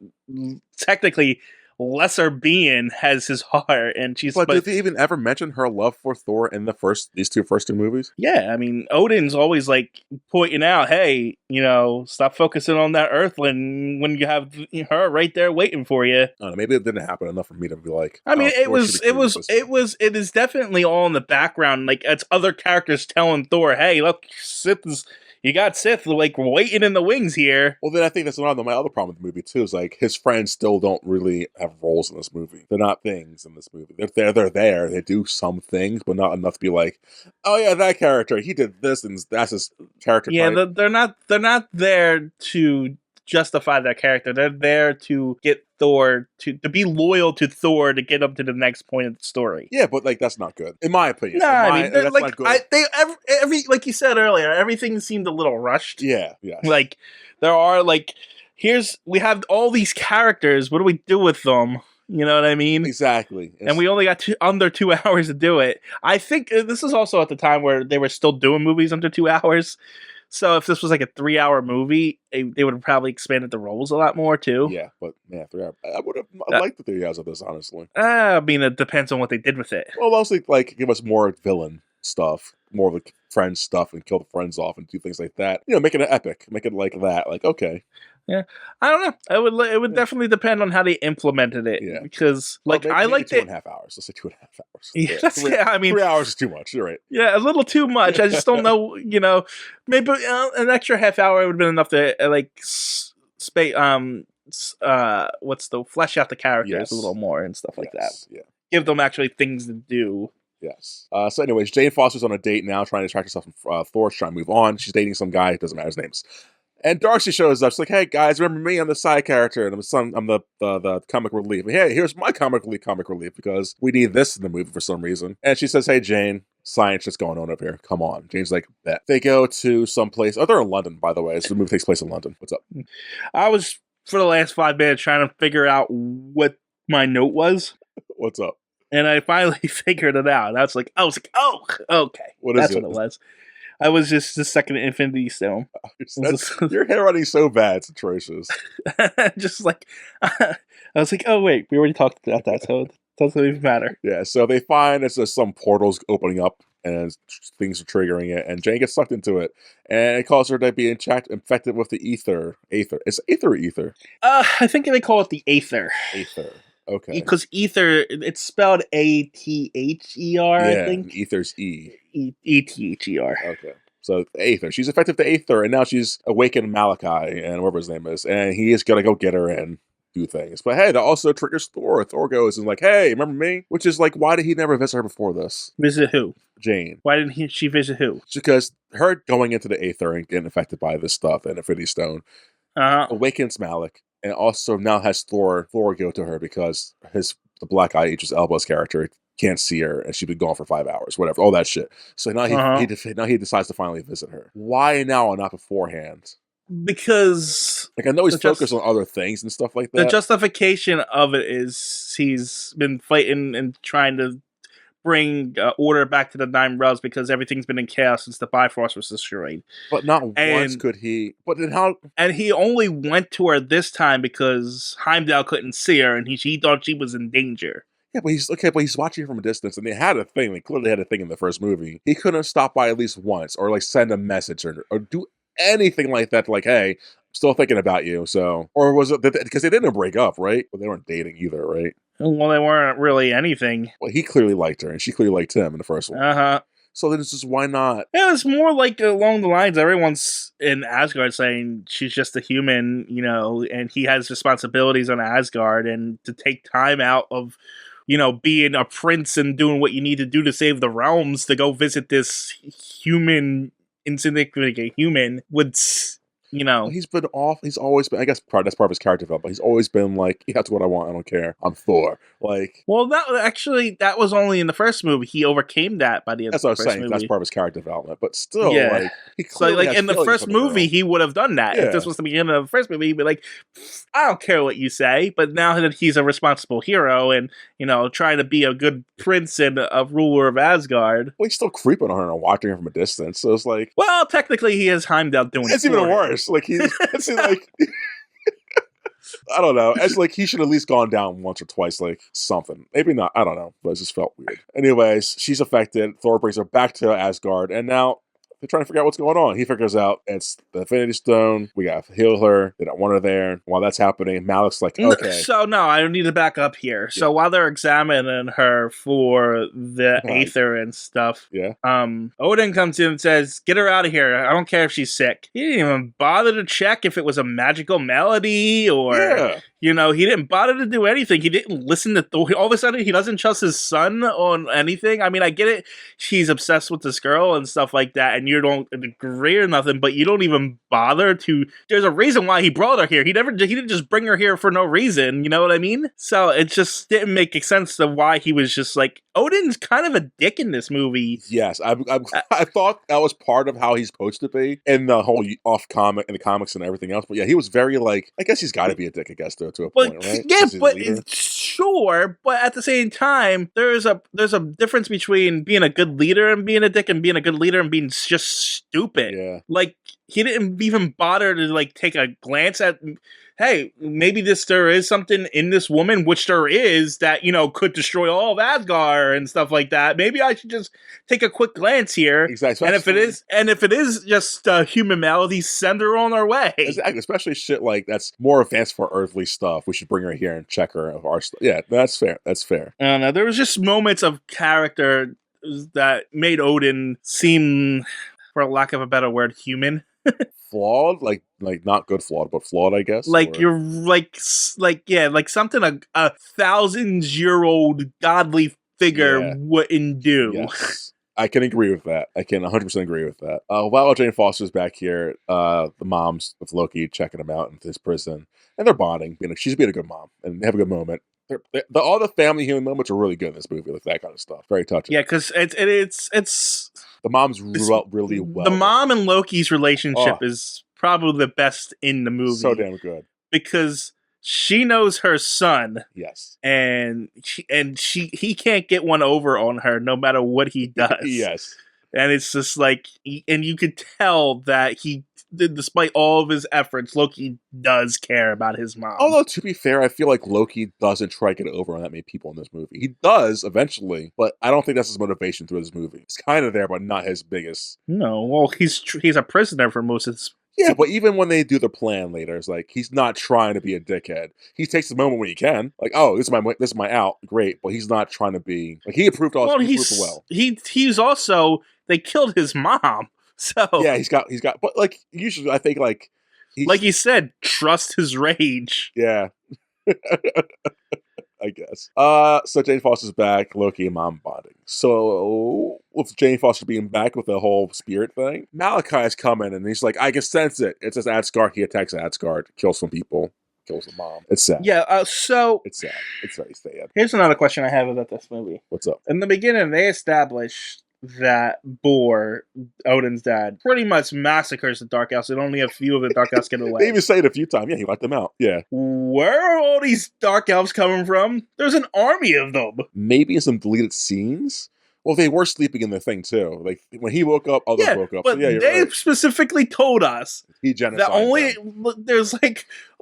technically lesser being has his heart, and she's. But did they even ever mention her love for Thor in these two first two movies? Yeah, I mean, Odin's always like pointing out, hey, stop focusing on that Earthling when you have her right there waiting for you. I don't know, maybe it didn't happen enough for me to be like. I mean, it is definitely all in the background. Like it's other characters telling Thor, hey, look, you got Sith like waiting in the wings here. Well, then I think that's my other problem with the movie too. Is like his friends still don't really have roles in this movie. They're not things in this movie. They're there. They do some things, but not enough to be like, oh yeah, that character he did this and that's his character. Yeah, type. they're not there to justify that character. They're there to get Thor to be loyal to Thor to get up to the next point of the story. Yeah, but like that's not good in my opinion. No, I mean that's like not good. every like you said earlier, everything seemed a little rushed. Yeah. Like there are like we have all these characters. What do we do with them? You know what I mean? Exactly. And we only got under 2 hours to do it. I think this is also at the time where they were still doing movies under 2 hours. So if this was like a 3-hour movie, they would have probably expanded the roles a lot more too. Yeah, but 3 hours. I would have liked the 3 hours of this, honestly. I mean, it depends on what they did with it. Well, mostly like give us more villain stuff, more of the friend stuff, and kill the friends off and do things like that. Make it an epic, make it like that. Like okay. Yeah, I don't know. It would definitely depend on how they implemented it. Yeah. Because like I liked it. 2.5 hours. Let's say 2.5 hours. Yeah, I mean 3 hours is too much. You're right. Yeah, a little too much. I just don't know. Maybe an extra half hour would have been enough to flesh out the characters a little more and stuff like that. Yeah, give them actually things to do. Yes. So, anyways, Jane Foster's on a date now, trying to distract herself from Thor. She's trying to move on. She's dating some guy. Doesn't matter his names. And Darcy shows up. She's like, "Hey guys, remember me? I'm the side character, and I'm the comic relief. And hey, here's my comic relief because we need this in the movie for some reason." And she says, "Hey Jane, science just going on up here. Come on." Jane's like, "Bet." They go to some place. Oh, they're in London, by the way. So the movie takes place in London. What's up? I was for the last 5 minutes trying to figure out what my note was. What's up? And I finally figured it out. I was like, oh, okay. What is That's it? what it was. I was just the second Infinity Stone. Your handwriting's so bad, it's atrocious. Just like, I was like, oh, wait, we already talked about that, so it doesn't even matter. Yeah, so they find it's just some portals opening up and things are triggering it, and Jane gets sucked into it, and it causes her to be infected with the ether. Is ether or ether? I think they call it the Aether. Ether. Okay. Because ether, it's spelled A-T-H-E-R, Yeah, I think. ether's E. E-T-H-E-R. Okay. So Aether. She's affected to Aether, and now she's awakened Malachi, and whatever his name is, and he is gonna go get her and do things. But hey, that also triggers Thor. Thor goes and like, "Hey, remember me?" Which is like, why did he never visit her before this? Visit who? Jane. Why didn't she visit who? Because her going into the Aether and getting affected by this stuff and Infinity Stone awakens Malik, and also now has Thor go to her because the Black Eye Idris Elba's character can't see her, and she's been gone for 5 hours, whatever, all that shit. So now he decides to finally visit her. Why now and not beforehand? Because like I know he's focused on other things and stuff like that. The justification of it is he's been fighting and trying to bring order back to the Nine Realms because everything's been in chaos since the Bifrost was destroyed. But not once could he. But then how? And he only went to her this time because Heimdall couldn't see her, and he thought she was in danger. Yeah, but he's watching her from a distance, and they had a thing. They clearly had a thing in the first movie. He couldn't stop by at least once, or like send a message, or do anything like that. Like, hey, I'm still thinking about you. So, or was it because they didn't break up, right? Well, they weren't dating either, right? Well, they weren't really anything. Well, he clearly liked her, and she clearly liked him in the first one. So then it's just, why not? It was more like along the lines, everyone's in Asgard saying she's just a human, and he has responsibilities on Asgard, and to take time out of, being a prince and doing what you need to do to save the realms to go visit this insignificant human would... Well, he's been off. He's always been. I guess that's part of his character development. But he's always been like, "Yeah, that's what I want. I don't care. I'm Thor." Like, well, that was only in the first movie. He overcame that by the end. That's what I was saying. That's part of his character development. But still, like, he clearly has in the first movie, he would have done that. Yeah. If this was the beginning of the first movie, he'd be like, "I don't care what you say." But now that he's a responsible hero and trying to be a good prince and a ruler of Asgard, well, he's still creeping on her and watching her from a distance. So it's like, well, technically, he has Heimdall doing it. It's even worse. Like it's like I don't know. It's like he should at least gone down once or twice, like something. Maybe not. I don't know. But it just felt weird. Anyways, she's affected. Thor brings her back to Asgard, and now they're trying to figure out what's going on. He figures out it's the Infinity Stone. We got to heal her. They don't want her there. While that's happening, Malik's like, okay. So, no, I need to back up here. Yeah. So, while they're examining her for the Aether and stuff, Odin comes in and says, get her out of here. I don't care if she's sick. He didn't even bother to check if it was a magical melody or... he didn't bother to do anything. He didn't listen to Thor. All of a sudden, he doesn't trust his son on anything. I mean, I get it. She's obsessed with this girl and stuff like that, and you don't agree or nothing, but you don't even bother to... There's a reason why he brought her here. He didn't just bring her here for no reason. You know what I mean? So it just didn't make sense to why he was just like... Odin's kind of a dick in this movie. Yes, I thought that was part of how he's supposed to be in the whole in the comics and everything else. But yeah, he was very like... I guess he's got to be a dick, I guess, to a point, right? Yeah, but sure. But at the same time, there's a difference between being a good leader and being a dick, and being a good leader and being just stupid. Yeah. Like, he didn't even bother to like take a glance at... Hey, maybe there is something in this woman, which there is, that, could destroy all of Asgard and stuff like that. Maybe I should just take a quick glance here. Exactly. And if it is just human malady, send her on our way. Exactly. Especially shit like that's more advanced for earthly stuff. We should bring her here and check her of our stuff. Yeah, that's fair. That's fair. I don't know. There was just moments of character that made Odin seem, for lack of a better word, human. Flawed, like not good flawed, but flawed, I guess. Like you're like something a 1,000-year-old godly figure wouldn't do. Yes. I can agree with that. I can 100% agree with that. While Jane Foster's back here, the mom's with Loki checking him out in his prison, and they're bonding. She's being a good mom, and they have a good moment. All the family human moments are really good in this movie, like that kind of stuff. Very touching. Yeah, because it's the mom's really well. The mom and Loki's relationship Oh. is probably the best in the movie. So damn good. Because she knows her son. Yes. And he can't get one over on her no matter what he does. Yes. And it's just like, and you could tell that despite all of his efforts, Loki does care about his mom. Although, to be fair, I feel like Loki doesn't try to get over on that many people in this movie. He does eventually, but I don't think that's his motivation through this movie. It's kind of there, but not his biggest. No, well, he's a prisoner for most of this. Yeah, but even when they do the plan later, it's like he's not trying to be a dickhead. He takes the moment when he can, like, oh, this is my out, great. But he's not trying to be like he approved all. Well, he's also they killed his mom, so yeah, he's got. But like usually, I think like you said, trust his rage. Yeah. I guess. So Jane Foster's back, Loki and mom bonding. So with Jane Foster being back with the whole spirit thing, Malachi's coming and he's like, I can sense it. It says Asgard. He attacks Asgard, kills some people, kills the mom. It's sad. Yeah, so it's sad. It's very sad. Here's another question I have about this movie. What's up? In the beginning, they established that Bor, Odin's dad, pretty much massacres the Dark Elves, and only a few of the Dark Elves get away. They even say it a few times. Yeah, he let them out. Yeah. Where are all these Dark Elves coming from? There's an army of them. Maybe in some deleted scenes. Well, they were sleeping in the thing too. Like when he woke up, others woke up. But so, yeah, they specifically told us he genocided them. There's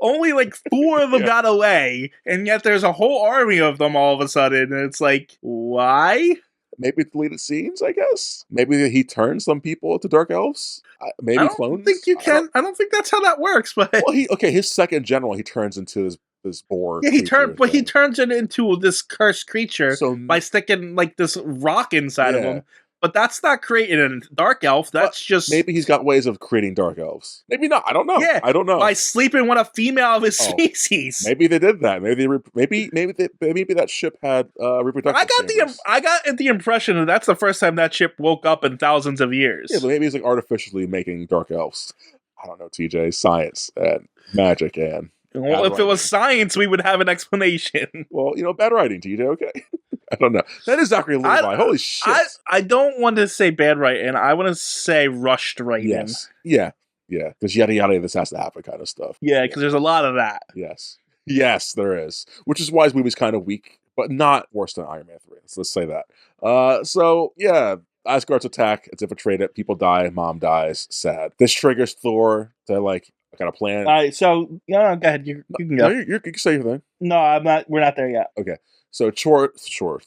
only 4 of them got away, and yet there's a whole army of them all of a sudden. And it's like, why? Maybe deleted scenes, I guess. Maybe he turns some people into dark elves. Maybe clones. I don't think that's how that works. But well, his second general, he turns into this boar. Yeah, he turns it into this cursed creature by sticking this rock inside of him. But that's not creating a dark elf. That's just maybe he's got ways of creating dark elves. Maybe not. I don't know. Yeah, I don't know. By sleeping with a female of his species. Maybe they did that. Maybe that ship had reproductive. I got the impression that that's the first time that ship woke up in thousands of years. Yeah, but maybe he's artificially making dark elves. I don't know, TJ. Science and magic and. Well, if it was science, we would have an explanation. Well, bad writing, TJ. Okay. I don't know. That is Zachary Levi. Holy shit. I don't want to say bad writing. I want to say rushed writing. Yes. Yeah. Yeah. Because yada yada, this has to happen kind of stuff. Yeah, because there's a lot of that. Yes. Yes, there is. Which is why this movie's kind of weak, but not worse than Iron Man 3. So let's say that. So, yeah. Asgard's attack. It's infiltrated. People die. Mom dies. Sad. This triggers Thor to I got a plan. All right. So, go ahead. You can go. No, you can say your thing. No, I'm not. We're not there yet. Okay. So sure.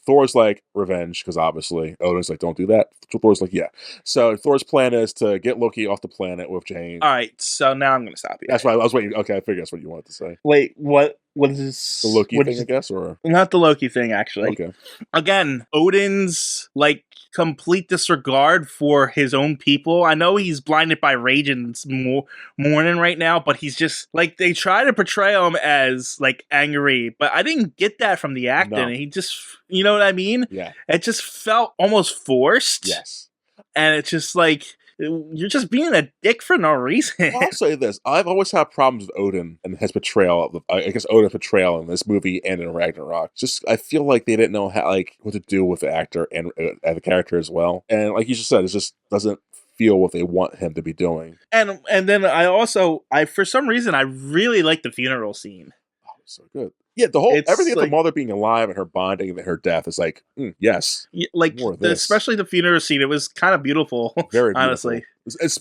Thor's revenge, because obviously Odin's don't do that. Thor's yeah. So Thor's plan is to get Loki off the planet with Jane. All right, so now I'm going to stop you. That's why I was waiting. Okay, I figured that's what you wanted to say. Wait, what is this? The Loki thing, I guess, or not the Loki thing, actually. Okay. Again, Odin's complete disregard for his own people. I know he's blinded by rage and mourning right now, but he's just they try to portray him as angry, but I didn't get that from the acting. No. He just, you know what I mean? Yeah. It just felt almost forced. Yes. And it's just you're just being a dick for no reason. I'll say this. I've always had problems with Odin and his portrayal. Odin's portrayal in this movie and in Ragnarok. Just, I feel like they didn't know how, what to do with the actor and the character as well. And like you just said, it just doesn't feel what they want him to be doing. And then I for some reason, I really like the funeral scene. Oh, so good. Yeah, everything of the mother being alive and her bonding and her death is yes. Yeah, especially the funeral scene. It was kind of beautiful. Very beautiful. Honestly. It's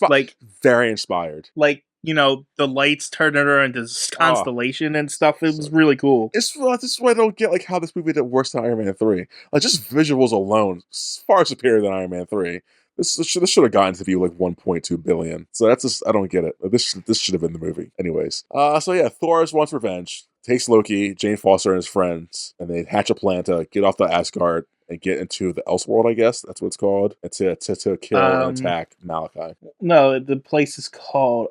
very inspired. The lights turned her into constellation and stuff. It was really cool. This is why I don't get how this movie did worse than Iron Man 3. Just visuals alone, far superior than Iron Man 3. This should have gotten to view 1.2 billion. So that's just, I don't get it. This should have been the movie. Anyways. So yeah, Thor wants revenge. Takes Loki, Jane Foster, and his friends, and they hatch a plan to get off the Asgard and get into the Elseworld, I guess that's what it's called, and to kill and attack Malachi. No, the place is called,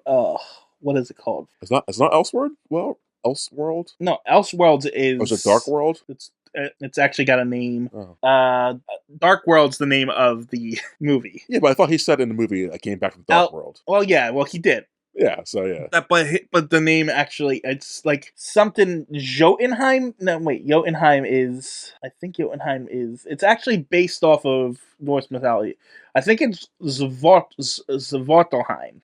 what is it called? It's not Elseworld? Well, Elseworld? No, Elseworld is... Oh, is it Dark World? It's actually got a name. Oh. Dark World's the name of the movie. Yeah, but I thought he said in the movie I came back from Dark World. Well, yeah, well, he did. Yeah, so yeah. But the name actually, it's like something Jotunheim. No, wait, Jotunheim is. I think Jotunheim is. It's actually based off of Norse mythology. I think it's Svartalheim. Svartalfheim.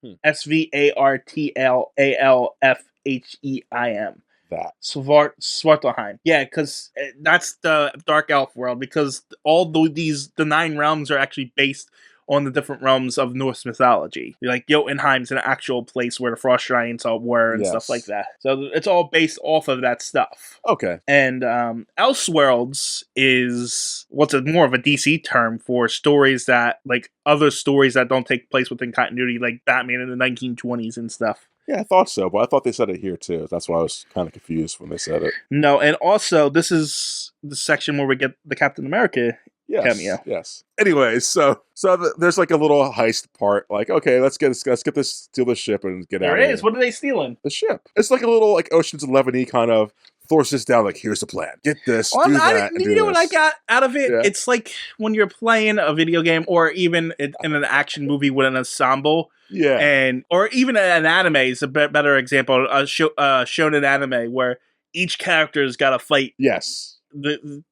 That. Svartalheim. Yeah, because that's the Dark Elf world. Because all the 9 realms are actually based on the different realms of Norse mythology. Like Jotunheim's an actual place where the frost giants all were and stuff like that. So it's all based off of that stuff. Okay. And Elseworlds is what's more of a DC term for stories that, like, other stories that don't take place within continuity, like Batman in the 1920s and stuff. Yeah, I thought so, but I thought they said it here too. That's why I was kind of confused when they said it. No, and also this is the section where we get the Captain America cameo. Yes. Anyway, so there's like a little heist part. Like, okay, let's steal the ship and get out of here. There it is. What are they stealing? The ship. It's like a little like Ocean's 11-y kind of. Thor sits down like, here's the plan. Get this, do that, and do this. What I got out of it? Yeah. It's like when you're playing a video game or even in an action movie with an ensemble. Yeah. Or even an anime is a better example. A shonen anime where each character's got to fight. Yes.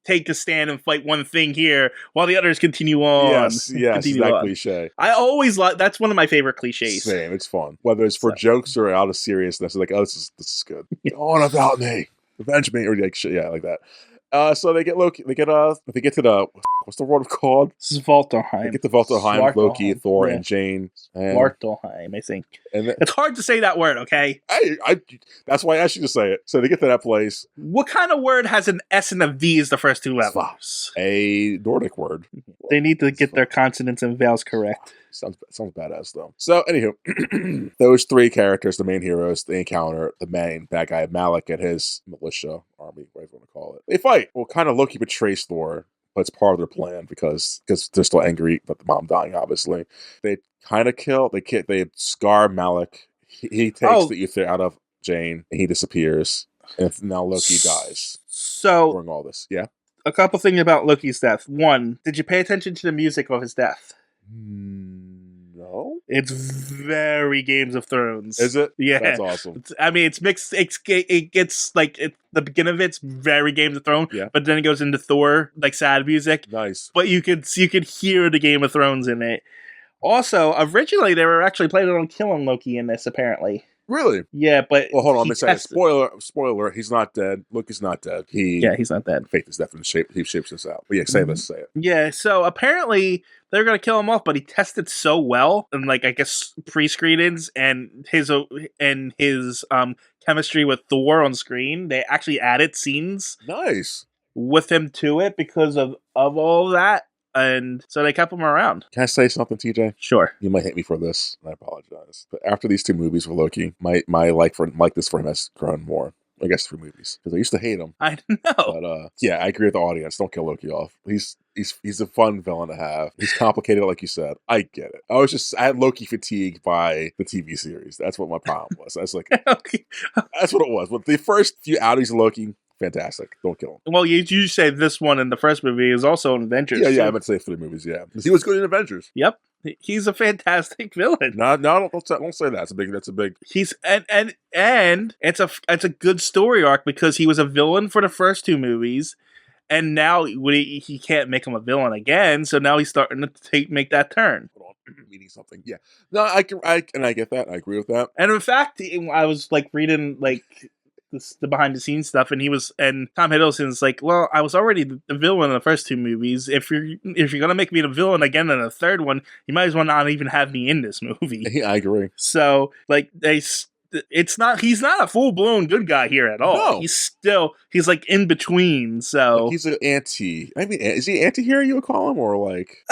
Take a stand and fight one thing here while the others continue on. Yes, that cliche. I always like that's one of my favorite cliches. Same, it's fun. Whether it's for jokes or out of seriousness, like, oh, this is good. Go on about me, avenge me, or like shit, yeah, like that. So they get Loki. They get to the what's the world called? Svartalheim. They get to Svartalheim with Loki, Thor, and Jane. Svartalheim, I think. And it's hard to say that word. Okay. I that's why I asked you to say it. So they get to that place. What kind of word has an S and a V as the first 2 letters? A Nordic word. They need to get their consonants and vowels correct. Sounds badass though. So anywho, those 3 characters, the main heroes, they encounter the main bad guy Malik and his militia army, whatever you want to call it. They fight. Well, kind of Loki betrays Thor, but it's part of their plan because they're still angry about the mom dying. Obviously, they kind of kill. They scar Malik. He takes the ether out of Jane and he disappears. And now Loki dies. So during all this, yeah. A couple things about Loki's death. 1, did you pay attention to the music of his death? No. It's very Games of Thrones. Is it? Yeah. That's awesome. It's mixed. It gets like the beginning of it's very Games of Thrones. Yeah. But then it goes into Thor, like sad music. Nice. But you could hear the Game of Thrones in it. Also, originally they were actually planning on killing Loki in this. Apparently. Really? Yeah, but well, hold on. Let me say spoiler. He's not dead. Loki's not dead. He's not dead. Faked his death and he shapes this out. But yeah, say it. Yeah. So apparently they're gonna kill him off, but he tested so well, and like I guess pre-screenings and his chemistry with Thor on screen, they actually added scenes. Nice. With him to it because of all that. And so they kept him around. Can I say something, TJ? Sure. You might hate me for this, and I apologize. But after these 2 movies with Loki, my like this for him has grown more. I guess 3 movies because I used to hate him. I know. But yeah, I agree with the audience. Don't kill Loki off. He's a fun villain to have. He's complicated, like you said. I get it. I had Loki fatigue by the TV series. That's what my problem was. I was like, that's what it was. But the first few outings of Loki. Fantastic. Don't kill him. Well, you say this one in the first movie is also in Avengers. Yeah, I meant to say 3 movies, yeah. He was good in Avengers. Yep. He's a fantastic villain. No, don't say that. That's a big. He's and it's a good story arc because he was a villain for the first 2 movies, and now he can't make him a villain again. So now he's starting to make that turn. Hold on, meaning something. Yeah. No, I get that. I agree with that. And in fact, I was like reading like the behind the scenes stuff, and Tom Hiddleston's like, well, I was already the villain in the first 2 movies. If you're gonna make me the villain again in the third one, you might as well not even have me in this movie. Yeah, I agree. So like he's not a full blown good guy here at all. No. He's like in between. So like he's an anti. I mean, is he anti-hero? You would call him, or like?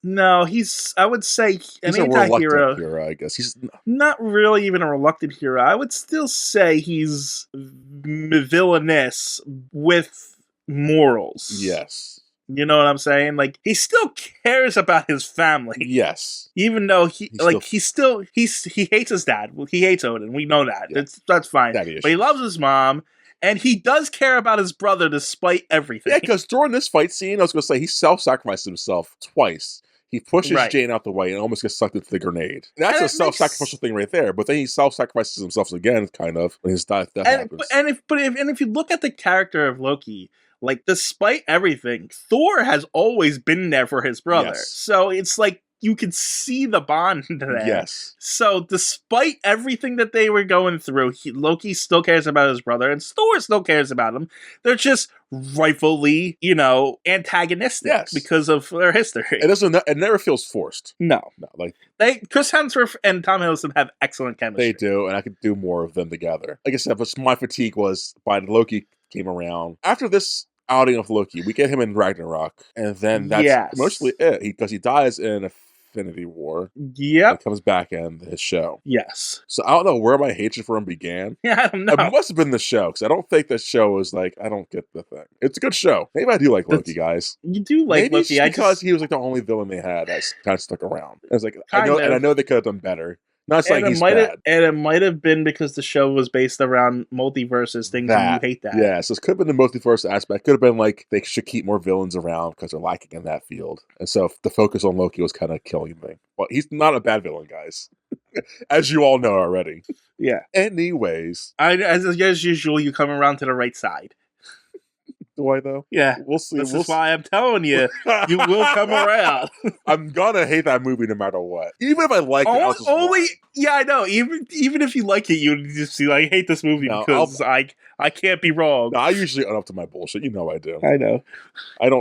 No, I would say an anti-hero. Hero, I guess he's not really even a reluctant hero. I would still say he's villainous with morals. Yes. You know what I'm saying? Like he still cares about his family. Yes. Even though he hates his dad. He hates Odin. We know that. Yeah. That's fine. Daddy but he loves his mom. And he does care about his brother despite everything. Yeah, because during this fight scene, I was going to say, he self-sacrificed himself twice. He pushes Right. Jane out the way and almost gets sucked into the grenade. That's And a it self-sacrificial thing right there. But then he self-sacrifices himself again, kind of, when his death happens. If you look at the character of Loki, like, despite everything, Thor has always been there for his brother. Yes. So it's like you can see the bond there. Yes. So despite everything that they were going through, Loki still cares about his brother, and Thor still cares about him. They're just rightfully, antagonistic because of their history. It never feels forced. No. Like Chris Hemsworth and Tom Hiddleston have excellent chemistry. They do, and I could do more of them together. Like I said, but my fatigue was by Loki came around. After this outing of Loki, we get him in Ragnarok, and then that's mostly it. Because he dies in Infinity War. Yep. And comes back in his show. Yes. So I don't know where my hatred for him began. Yeah, I don't know. It must have been the show, because I don't think the show was like, I don't get the thing. It's a good show. Maybe I do like Loki, guys. You do like Maybe Loki. because he was like the only villain they had that kind of stuck around. I was like, I Kind of. know they could have done better. Not saying he's bad. And it might have been because the show was based around multiverses things, and you hate that. Yeah, so it could have been the multiverse aspect. Could have been like they should keep more villains around because they're lacking in that field. And so the focus on Loki was kind of killing me. But he's not a bad villain, guys. As you all know already. Yeah. Anyways. As usual, you come around to the right side. Do I, though? Yeah. We'll see. This is why I'm telling you, you will come around. I'm gonna hate that movie no matter what. Even if I like it. Yeah, I know. Even if you like it, you just see, like, I hate this movie because I can't be wrong. No, I usually own up to my bullshit. You know I do. I know.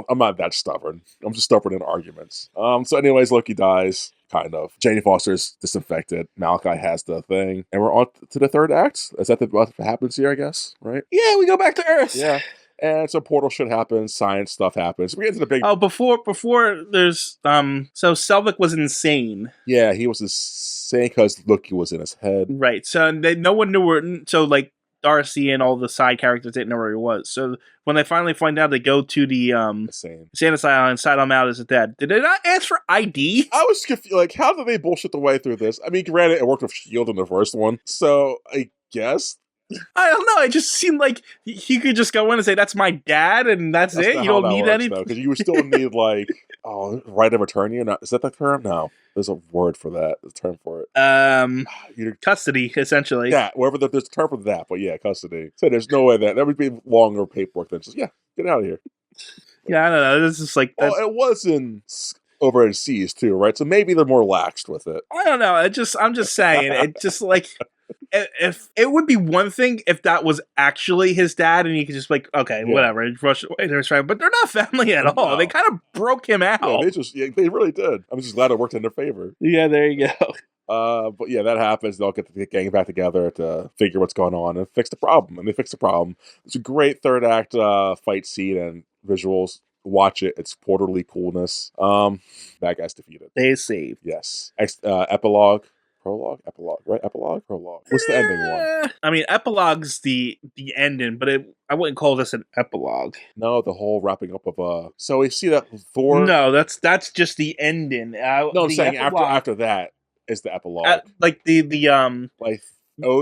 I'm not that stubborn. I'm just stubborn in arguments. So anyways, Loki dies. Kind of. Jane Foster's disinfected. Malachi has the thing. And we're on to the third act. Is that what happens here, I guess? Right? Yeah, we go back to Earth. Yeah. And so portal shit happens, science stuff happens. We get into the big... Oh, before there's... So Selvig was insane. Yeah, he was insane because Loki was in his head. Right. So no one knew where... So, like, Darcy and all the side characters didn't know where he was. So when they finally find out, they go to the insane asylum and sign him out as dead. Did they not ask for ID? I was confused. Like, how did they bullshit the way through this? I mean, granted, it worked with S.H.I.E.L.D. in the first one. So, I guess... I don't know. It just seemed like he could just go in and say, "That's my dad," and that's it. You don't need anything. Because you would still need, like, right of attorney. Is that the term? No. There's a word for that. There's a term for it. Custody, essentially. Yeah, there's a term for that, but yeah, custody. So there's no way that would be longer paperwork than just, get out of here. Yeah, I don't know. This is like... it was over in seas, too, right? So maybe they're more laxed with it. I don't know. I'm just saying. It just, like... If it would be one thing if that was actually his dad and he could just like, okay, whatever, rush away to his family, but they're not family at all. No. They kind of broke him out. They really did. I'm just glad it worked in their favor. Yeah, there you go. But yeah, that happens. They'll get the gang back together to figure what's going on and fix the problem. And they fix the problem. It's a great third act fight scene and visuals. Watch it. It's quarterly coolness. Bad guys defeated. They saved. Yes. Epilogue. Prologue? Epilogue, right? Epilogue? Prologue. What's the ending one? I mean, epilogue's the ending, but I wouldn't call this an epilogue. No, the whole wrapping up of So we see that Thor. No, that's just the ending. No, I'm saying after that is the epilogue. Like the like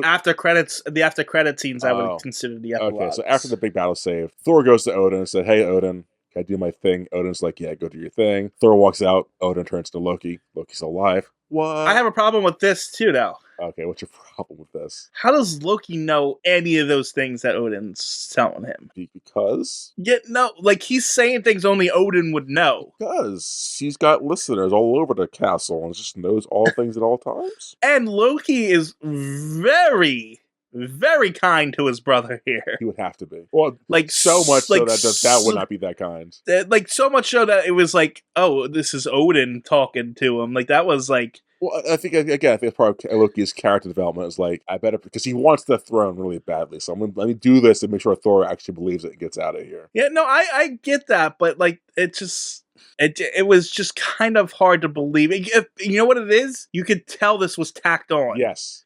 after credits, the after credit scenes, I would consider the epilogue. Okay, so after the big battle save, Thor goes to Odin and said, "Hey, Odin, can I do my thing?" Odin's like, "Yeah, go do your thing." Thor walks out. Odin turns to Loki. Loki's alive. What? I have a problem with this too, though. Okay, what's your problem with this? How does Loki know any of those things that Odin's telling him? Because? Yeah, no, like he's saying things only Odin would know. Because he's got listeners all over the castle and just knows all things at all times. And Loki is very, very kind to his brother here. He would have to be. Well, like so much so that would not be that kind. Like so much so that it was like, oh, this is Odin talking to him. Like that was like. Well, I think it's part of Loki's character development is like, I better, because he wants the throne really badly. So let me do this and make sure Thor actually believes it and gets out of here. Yeah, no, I get that, but like it was just kind of hard to believe. You know what it is? You could tell this was tacked on. Yes.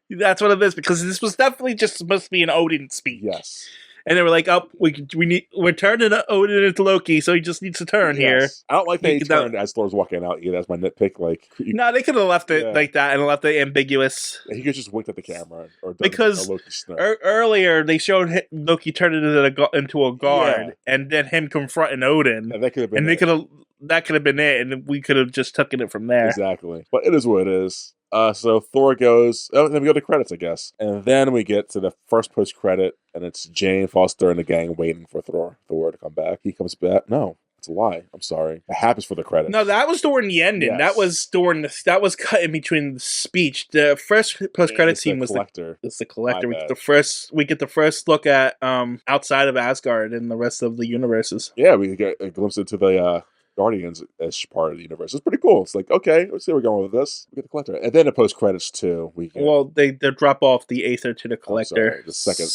That's what it is, because this was definitely just supposed to be an Odin speech. Yes. And they were like, "Oh, we're turning Odin into Loki, so he just needs to turn here." I don't like that he That- turned as Thor's walking out either. That's my nitpick. Like, No, they could have left it Yeah. like that and left it ambiguous. he could just winked at the camera or done Because a Loki snap. Earlier they showed Loki turn into a guard, Yeah. and then him confronting Odin, And that could have been and they it. that could have been it, and we could have just taken it from there. Exactly. But it is what it is. So Thor goes, then we go to credits, I guess. And then we get to the first post-credit, and it's Jane Foster and the gang waiting for Thor to come back. He comes back. No, it's a lie. I'm sorry. It happens for the credits. No, that was during the ending. Yes. That was during that was cut in between the speech. The first post-credit scene was Collector. It's the Collector. My We get bad. we get the first look at outside of Asgard and the rest of the universes. Yeah, we get a glimpse into the Guardians as part of the universe. It's pretty cool. It's like, okay, let's see where we're going with this. We get the Collector. And then the post-credits, too. We get, Well, they drop off the Aether to the I'm Collector. sorry, the second...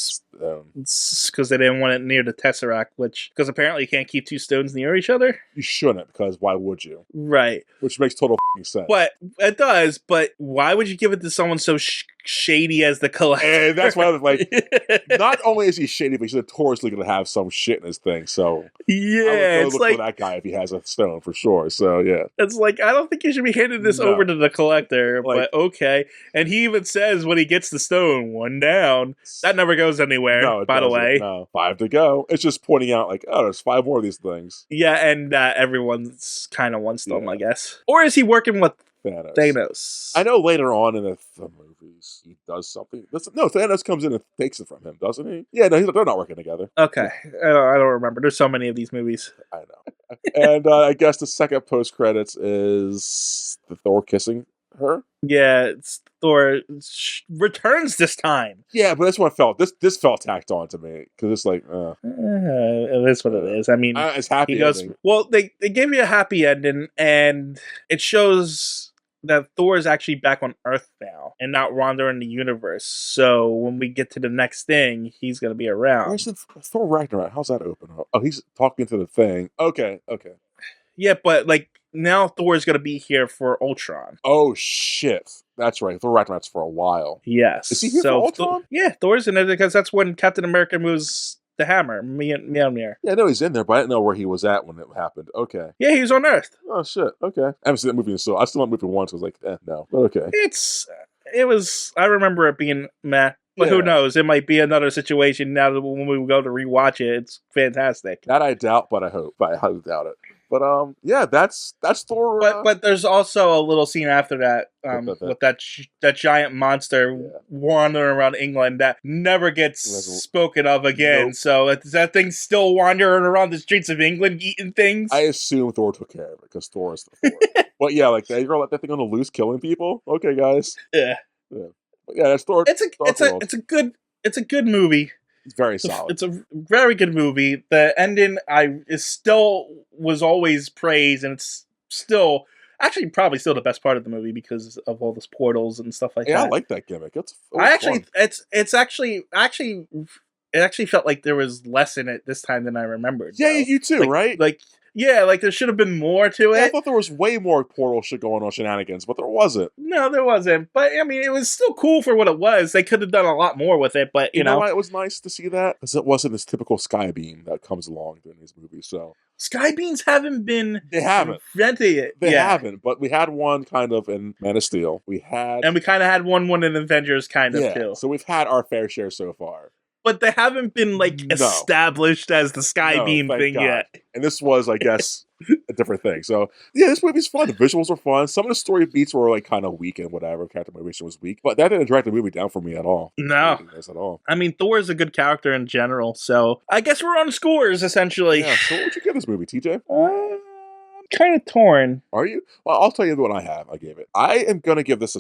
Because they didn't want it near the Tesseract, because apparently you can't keep two stones near each other. you shouldn't, because why would you? Right. Which makes total sense. But it does, but why would you give it to someone so shady as the Collector? And that's why I was like, not only is he shady, but he's notoriously going to have some shit in his thing. So yeah, I would it's look like for that guy if he has a stone for sure. So yeah, it's like I don't think you should be handing this No. over to the Collector, Like- but okay. And he even says when he gets the stone, one down. That never goes anywhere. no, it by the doesn't. way, No. 5 to go. It's just pointing out like, oh, there's 5 more of these things. yeah, and everyone's kind of wants them, Yeah. I guess. Or is he working with Thanos. Thanos? I know later on in the movies he does something. No, Thanos comes in and takes it from him, doesn't he? Yeah, no, they're not working together. Okay, I don't remember. There's so many of these movies. I know. And I guess the second post credits is the Thor kissing her. Yeah, Thor returns this time. Yeah, but that's what I felt. This felt tacked on to me because it's like, It is what it is. I mean, it's happy. he goes. ending. Well, they gave you a happy ending, and it shows that Thor is actually back on Earth now and not wandering the universe. So when we get to the next thing, he's gonna be around. Where's the Thor Ragnarok? How's that open up? Oh, he's talking to the thing. Okay. Yeah, but like now Thor is gonna be here for Ultron. Oh shit, that's right. Thor Ragnarok's for a while. Yes. Is he here for Ultron? Yeah, Thor's in it because that's when Captain America moves the hammer, Mjolnir. Yeah, I know he's in there, but I didn't know where he was at when it happened. Okay. Yeah, he was on Earth. Oh shit. Okay. I haven't seen that movie, so I still not movie once. I was like, no, but okay. It was. I remember it being meh, but who Yeah. knows? It might be another situation now that when we go to rewatch it. It's fantastic. That I doubt, but I hope. But I highly doubt it. But yeah, that's Thor. But there's also a little scene after that with that giant monster Yeah. wandering around England that never gets spoken of again. Nope. So is that thing still wandering around the streets of England eating things? I assume Thor took care of it because Thor is the Thor. But yeah, like you're gonna let that thing on the loose, killing people. Okay, guys. Yeah. But yeah, that's Thor. It's a good movie. It's very solid. It's a very good movie. The ending was always praised, and it's still actually probably still the best part of the movie because of all those portals and stuff like Yeah, that. I like that gimmick. It actually felt like there was less in it this time than I remembered. Yeah, though. you too, right? Like there should have been more to Yeah, I it. thought there was way more portal shit going on shenanigans, but there wasn't. No, there wasn't. But I mean, it was still cool for what it was. They could have done a lot more with it, but You know why it was nice to see that? Because it wasn't this typical sky beam that comes along during these movies. So sky beams haven't been they haven't. invented. They haven't. But we had one kind of in Man of Steel. We had, And we kind of had one in Avengers, kind of too. So we've had our fair share so far. But they haven't been established as the sky beam thank thing God. yet. And this was, I guess, a different thing. So yeah, this movie's fun. The visuals are fun. Some of the story beats were like kind of weak and whatever. Character motivation was weak, but that didn't drag the movie down for me at all. No, at all. I mean, Thor is a good character in general. So I guess we're on scores essentially. Yeah. So what would you give this movie, TJ? I'm kind of torn. Are you? Well, I'll tell you what I have. I gave it. I am gonna give this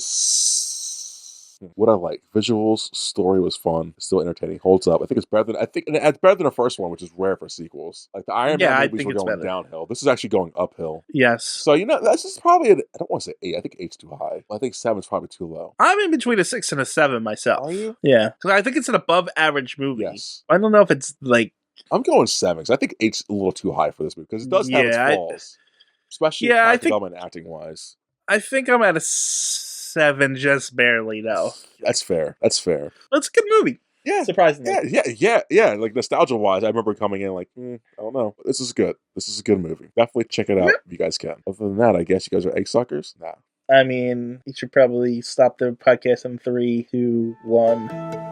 what I like. Visuals, story was fun, still entertaining, holds up. I think it's better than it's better than the first one, which is rare for sequels. Like the Iron Man movies were going downhill. This is actually going uphill. Yes. So this is probably I don't want to say 8. I think 8's too high. I think 7's probably too low. I'm in between a 6 and a 7 myself. Are you? Yeah, because I think it's an above average movie. Yes. I don't know if it's like. I'm going 7 because I think 8's a little too high for this movie because it does have its flaws, especially development acting wise. I think I'm at a 7 just barely though. That's fair. That's fair. It's a good movie. Yeah. surprisingly. Yeah. Like nostalgia wise, I remember coming in like, I don't know. This is good. This is a good movie. Definitely check it out if you guys can. Other than that, I guess you guys are egg suckers. Nah. I mean, you should probably stop the podcast in 3, 2, 1.